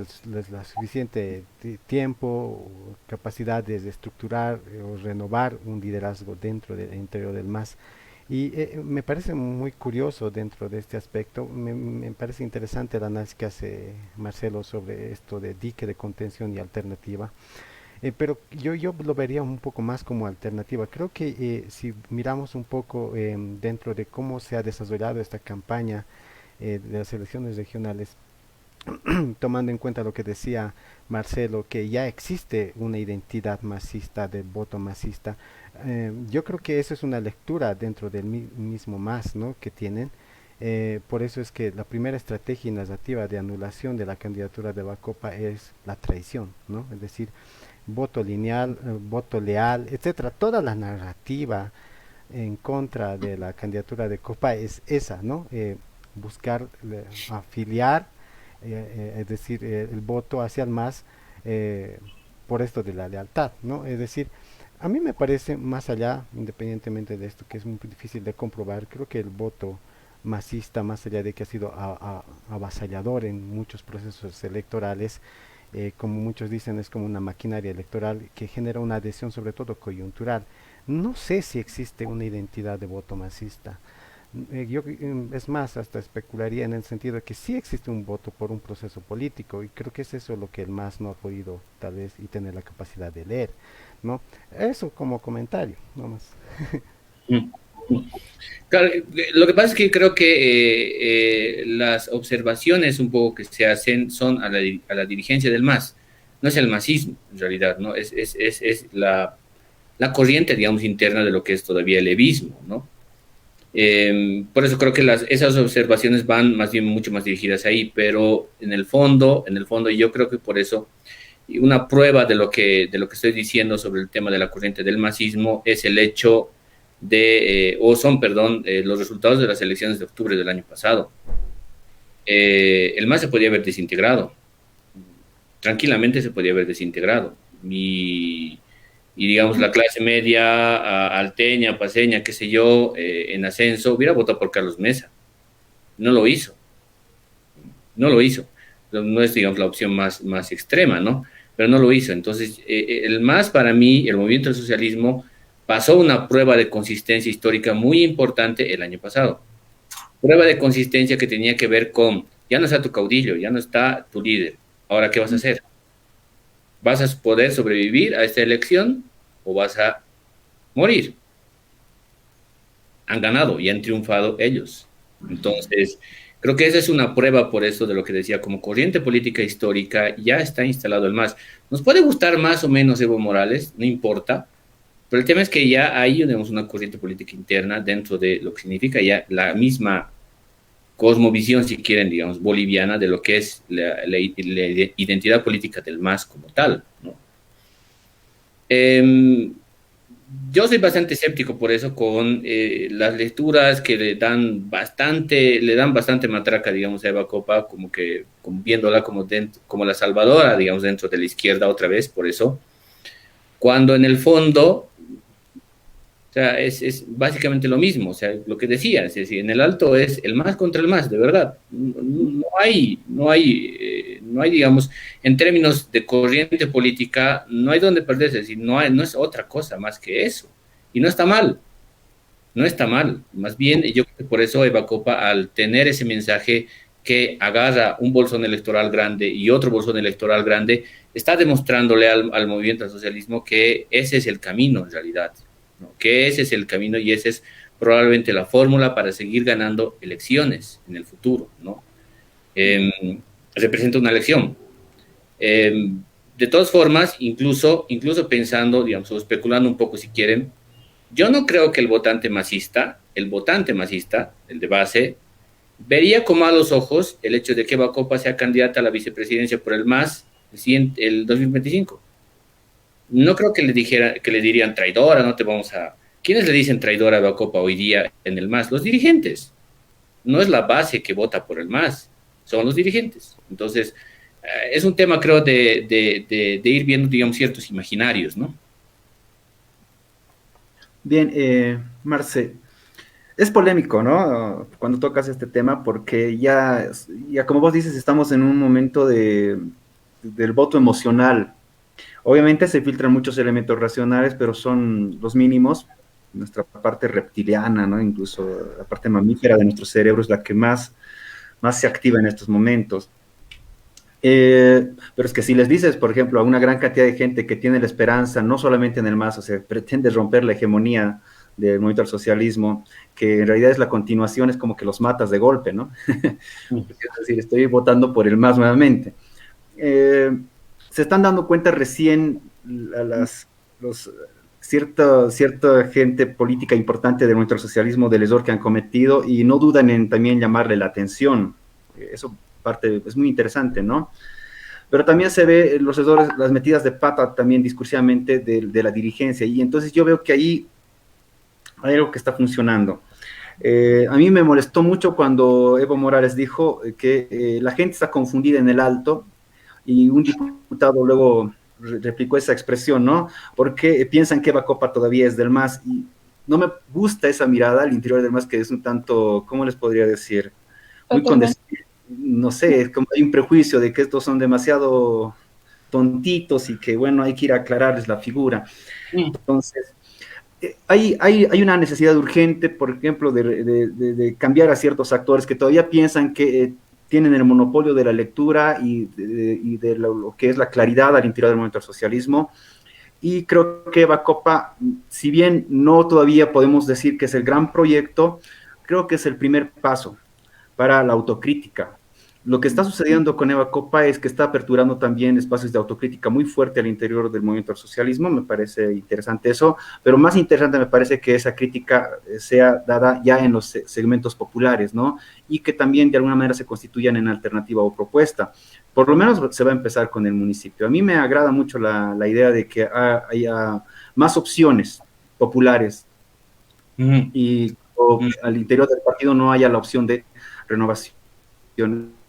la suficiente tiempo o capacidad de estructurar o renovar un liderazgo dentro del interior del MAS. Y me parece muy curioso dentro de este aspecto, me parece interesante el análisis que hace Marcelo sobre esto de dique de contención y alternativa. Pero yo lo vería un poco más como alternativa. Creo que si miramos un poco dentro de cómo se ha desarrollado esta campaña de las elecciones regionales, tomando en cuenta lo que decía Marcelo, que ya existe una identidad masista, del voto masista, yo creo que eso es una lectura dentro del mismo MAS, ¿no?, que tienen. Por eso es que la primera estrategia y narrativa de anulación de la candidatura de Bacopa es la traición, ¿no? Es decir, voto lineal, voto leal, etcétera. Toda la narrativa en contra de la candidatura de Copa es esa, ¿no? Buscar afiliar, es decir, el voto hacia el MAS, por esto de la lealtad, ¿no? Es decir, a mí me parece, más allá, independientemente de esto, que es muy difícil de comprobar, creo que el voto masista, más allá de que ha sido avasallador en muchos procesos electorales, como muchos dicen, es como una maquinaria electoral que genera una adhesión sobre todo coyuntural. No sé si existe una identidad de voto masista. Es más, hasta especularía en el sentido de que sí existe un voto por un proceso político y creo que es eso lo que el MAS no ha podido tal vez y tener la capacidad de leer, ¿no? Eso como comentario, no más. Mm. Claro, lo que pasa es que creo que las observaciones un poco que se hacen son a la dirigencia del MAS, no es el masismo en realidad, ¿no? Es la corriente, digamos, interna de lo que es todavía el levismo, ¿no? Por eso creo que esas observaciones van más bien mucho más dirigidas ahí, pero en el fondo yo creo que por eso y una prueba de lo que estoy diciendo sobre el tema de la corriente del masismo es el hecho perdón, los resultados de las elecciones de octubre del año pasado. El MAS se podía haber desintegrado, tranquilamente se podía haber desintegrado. Y digamos, la clase media, alteña, paseña, qué sé yo, en ascenso, hubiera votado por Carlos Mesa. No lo hizo, no lo hizo. No es, digamos, la opción más extrema, ¿no? Pero no lo hizo. Entonces, el MAS para mí, el movimiento del socialismo, pasó una prueba de consistencia histórica muy importante el año pasado. Prueba de consistencia que tenía que ver con, ya no está tu caudillo, ya no está tu líder. Ahora, ¿qué vas a hacer? ¿Vas a poder sobrevivir a esta elección o vas a morir? Han ganado y han triunfado ellos. Entonces, creo que esa es una prueba por eso de lo que decía, como corriente política histórica ya está instalado el MAS. Nos puede gustar más o menos Evo Morales, no importa, pero el tema es que ya hay tenemos una corriente política interna dentro de lo que significa ya la misma cosmovisión, si quieren, digamos, boliviana de lo que es la identidad política del MAS como tal, ¿no? Yo soy bastante escéptico por eso con las lecturas que le dan bastante matraca, digamos, a Eva Copa, como que viéndola como la salvadora, digamos, dentro de la izquierda otra vez, por eso, cuando en el fondo, o sea, es básicamente lo mismo, o sea, lo que decía, es decir, en el alto es el MAS contra el MAS, de verdad, no hay, digamos, en términos de corriente política, no hay donde perderse, es decir, no es otra cosa más que eso, y no está mal, no está mal, más bien yo creo que por eso Eva Copa, al tener ese mensaje que agarra un bolsón electoral grande y otro bolsón electoral grande, está demostrándole al movimiento al socialismo que ese es el camino en realidad, ¿no? Que ese es el camino y esa es probablemente la fórmula para seguir ganando elecciones en el futuro, ¿no? Representa una elección. De todas formas, incluso pensando, digamos, o especulando un poco si quieren, yo no creo que el votante masista, el de base, vería con malos ojos el hecho de que Eva Copa sea candidata a la vicepresidencia por el MAS el 2025. No creo que le dirían traidora, no te vamos a... ¿Quiénes le dicen traidora a Eva Copa hoy día en el MAS? Los dirigentes. No es la base que vota por el MAS, son los dirigentes. Entonces, es un tema, creo, de ir viendo, digamos, ciertos imaginarios, ¿no? Bien, Marce, es polémico, ¿no? Cuando tocas este tema, porque ya como vos dices, estamos en un momento del voto emocional. Obviamente se filtran muchos elementos racionales, pero son los mínimos. Nuestra parte reptiliana, ¿no? Incluso la parte mamífera de nuestro cerebro es la que más se activa en estos momentos. Pero es que si les dices, por ejemplo, a una gran cantidad de gente que tiene la esperanza, no solamente en el MAS, o sea, pretende romper la hegemonía del movimiento al socialismo, que en realidad es la continuación, es como que los matas de golpe, ¿no? Es decir, estoy votando por el MAS nuevamente. Se están dando cuenta recién cierta gente política importante del movimiento al socialismo del error que han cometido y no dudan en también llamarle la atención. Eso es muy interesante, ¿no? Pero también se ve los errores, las metidas de pata también discursivamente de la dirigencia, y entonces yo veo que ahí hay algo que está funcionando. A mí me molestó mucho cuando Evo Morales dijo que la gente está confundida en el alto, y un diputado luego replicó esa expresión, ¿no? Porque piensan que Eva Copa todavía es del MAS y no me gusta esa mirada al interior del MAS que es un tanto, ¿cómo les podría decir? Muy Totalmente. condescendiente, no sé, es como hay un prejuicio de que estos son demasiado tontitos y que, bueno, hay que ir a aclararles la figura. Mm. Entonces, hay una necesidad urgente, por ejemplo, de cambiar a ciertos actores que todavía piensan que tienen el monopolio de la lectura y de lo que es la claridad al interior del movimiento del socialismo. Y creo que Eva Copa, si bien no todavía podemos decir que es el gran proyecto, creo que es el primer paso para la autocrítica. Lo que está sucediendo con Eva Copa es que está aperturando también espacios de autocrítica muy fuerte al interior del movimiento del socialismo, me parece interesante eso, pero más interesante me parece que esa crítica sea dada ya en los segmentos populares, ¿no? Y que también de alguna manera se constituyan en alternativa o propuesta. Por lo menos se va a empezar con el municipio. A mí me agrada mucho la idea de que haya más opciones populares Mm. y Mm. al interior del partido no haya la opción de renovación.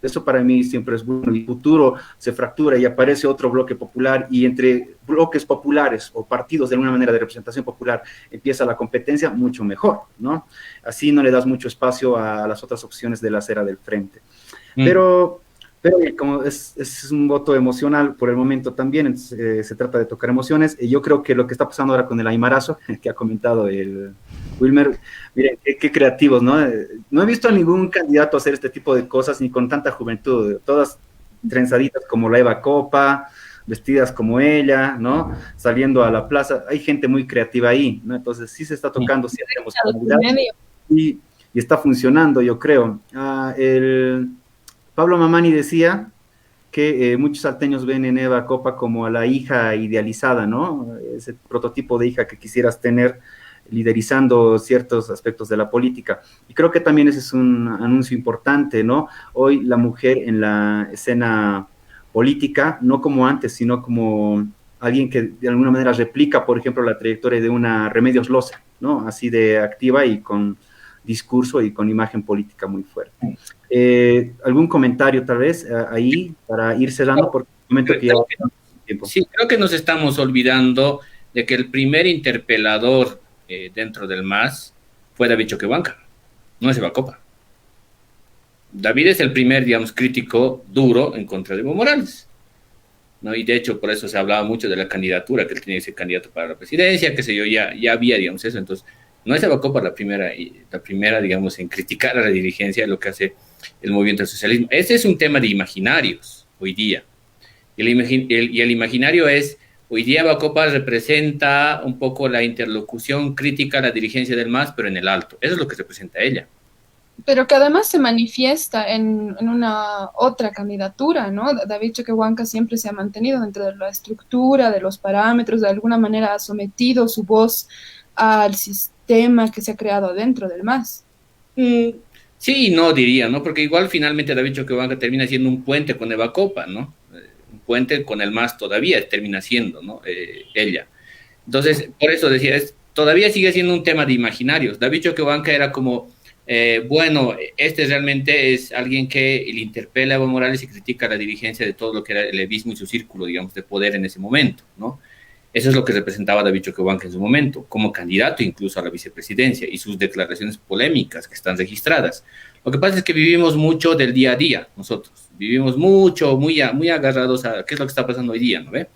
Eso para mí siempre es bueno. Y futuro se fractura y aparece otro bloque popular y entre bloques populares o partidos de alguna manera de representación popular empieza la competencia, mucho mejor, ¿no? Así no le das mucho espacio a las otras opciones de la acera del frente. Mm. Pero como es un voto emocional por el momento también, se trata de tocar emociones. Y yo creo que lo que está pasando ahora con el aymarazo, que ha comentado el Wilmer, miren, qué creativos, ¿no? No he visto a ningún candidato hacer este tipo de cosas ni con tanta juventud, todas trenzaditas como la Eva Copa, vestidas como ella, ¿no? Saliendo a la plaza. Hay gente muy creativa ahí, ¿no? Entonces sí se está tocando cierta emocionalidad y está funcionando, yo creo. Pablo Mamani decía que muchos salteños ven en Eva Copa como a la hija idealizada, ¿no? Ese prototipo de hija que quisieras tener liderizando ciertos aspectos de la política. Y creo que también ese es un anuncio importante, ¿no? Hoy la mujer en la escena política, no como antes, sino como alguien que de alguna manera replica, por ejemplo, la trayectoria de una Remedios Loza, ¿no? Así de activa y con discurso y con imagen política muy fuerte. ¿Algún comentario tal vez ahí para ir cerrando? Porque momento que ya tiempo. Sí, creo que nos estamos olvidando de que el primer interpelador dentro del MAS fue David Choquehuanca, no es Eva Copa. David es el primer, digamos, crítico duro en contra de Evo Morales, ¿no? Y de hecho por eso se hablaba mucho de la candidatura, que él tenía que ser candidato para la presidencia, que sé yo, ya había, digamos, eso. Entonces, no es Eva Copa la primera, digamos, en criticar a la dirigencia de lo que hace el movimiento del socialismo. Ese es un tema de imaginarios hoy día. Y el imaginario es, hoy día Eva Copa representa un poco la interlocución crítica a la dirigencia del MAS, pero en el alto. Eso es lo que representa ella. Pero que además se manifiesta en una otra candidatura, ¿no? David Choquehuanca siempre se ha mantenido dentro de la estructura, de los parámetros, de alguna manera ha sometido su voz al sistema que se ha creado dentro del MAS. Sí, no diría, ¿no? Porque igual finalmente David Choquehuanca termina siendo un puente con Eva Copa, ¿no? Un puente con el MAS todavía termina siendo, ¿no? Ella. Entonces, por eso decía, todavía sigue siendo un tema de imaginarios. David Choquehuanca era como, bueno, este realmente es alguien que le interpela a Evo Morales y critica la dirigencia de todo lo que era el evismo y su círculo, digamos, de poder en ese momento, ¿no? Eso es lo que representaba David Choquehuanca en su momento, como candidato incluso a la vicepresidencia y sus declaraciones polémicas que están registradas. Lo que pasa es que vivimos mucho del día a día nosotros, vivimos mucho, muy agarrados a qué es lo que está pasando hoy día, ¿no ve?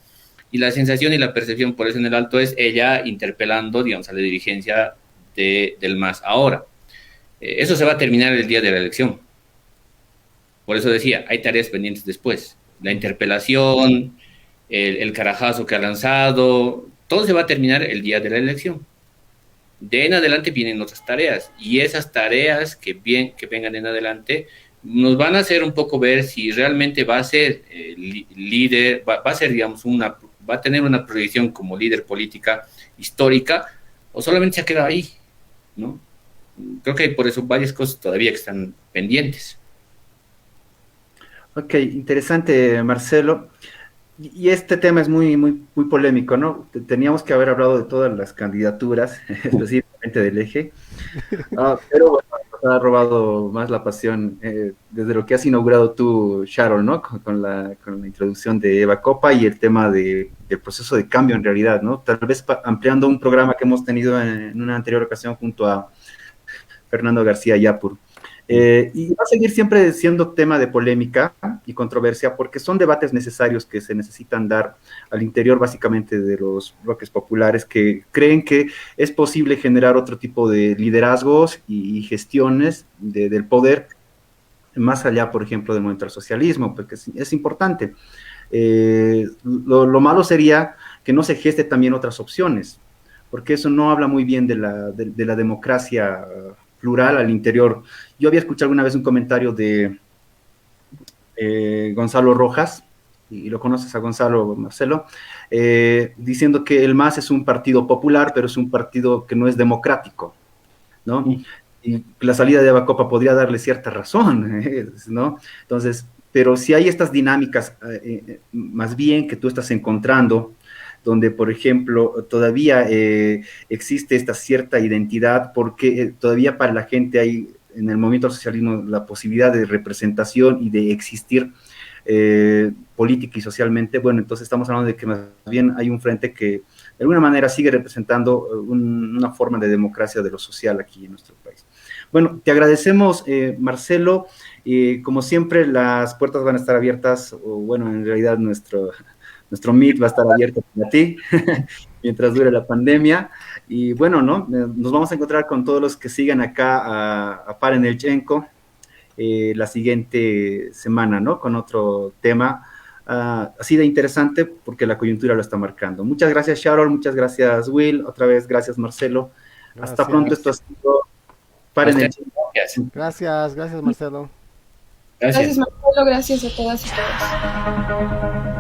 Y la sensación y la percepción, por eso en el alto, es ella interpelando, digamos, a la dirigencia del MAS ahora. Eso se va a terminar el día de la elección. Por eso decía, hay tareas pendientes después. La interpelación, el carajazo que ha lanzado, todo se va a terminar el día de la elección. De en adelante vienen otras tareas, y esas tareas que vengan en adelante nos van a hacer un poco ver si realmente va a ser líder, va a ser, digamos, va a tener una proyección como líder política histórica, o solamente se ha quedado ahí, ¿no? Creo que hay por eso varias cosas todavía que están pendientes. Ok, interesante, Marcelo. Y este tema es muy, muy, muy polémico, ¿no? Teníamos que haber hablado de todas las candidaturas, específicamente del eje. Pero bueno, ha robado más la pasión desde lo que has inaugurado tú, Sharon, ¿no? Con la introducción de Eva Copa y el tema del proceso de cambio en realidad, ¿no? Tal vez ampliando un programa que hemos tenido en una anterior ocasión junto a Fernando García Yapur. Y va a seguir siempre siendo tema de polémica y controversia porque son debates necesarios que se necesitan dar al interior básicamente de los bloques populares que creen que es posible generar otro tipo de liderazgos y gestiones del poder más allá, por ejemplo, del momento del socialismo, porque es importante. Lo malo sería que no se geste también otras opciones, porque eso no habla muy bien de la democracia plural al interior. Yo había escuchado alguna vez un comentario de Gonzalo Rojas, y lo conoces a Gonzalo, Marcelo, diciendo que el MAS es un partido popular, pero es un partido que no es democrático, ¿no? Y la salida de Abacopa podría darle cierta razón, ¿no? Entonces, pero si hay estas dinámicas, más bien que tú estás encontrando, donde, por ejemplo, todavía existe esta cierta identidad, porque todavía para la gente hay, en el movimiento del socialismo, la posibilidad de representación y de existir política y socialmente. Bueno, entonces estamos hablando de que más bien hay un frente que de alguna manera sigue representando una forma de democracia de lo social aquí en nuestro país. Bueno, te agradecemos, Marcelo. Como siempre, las puertas van a estar abiertas, o bueno, en realidad nuestro Meet va a estar abierto para ti mientras dure la pandemia. Y bueno, ¿no? Nos vamos a encontrar con todos los que sigan acá a Paren el Chenco la siguiente semana, ¿no? Con otro tema así de interesante porque la coyuntura lo está marcando. Muchas gracias, Sharon. Muchas gracias, Will. Otra vez, gracias, Marcelo. Gracias. Hasta pronto. Esto ha sido Paren el Chenco. Gracias, Marcelo. Gracias, Marcelo. Gracias a todas y todos.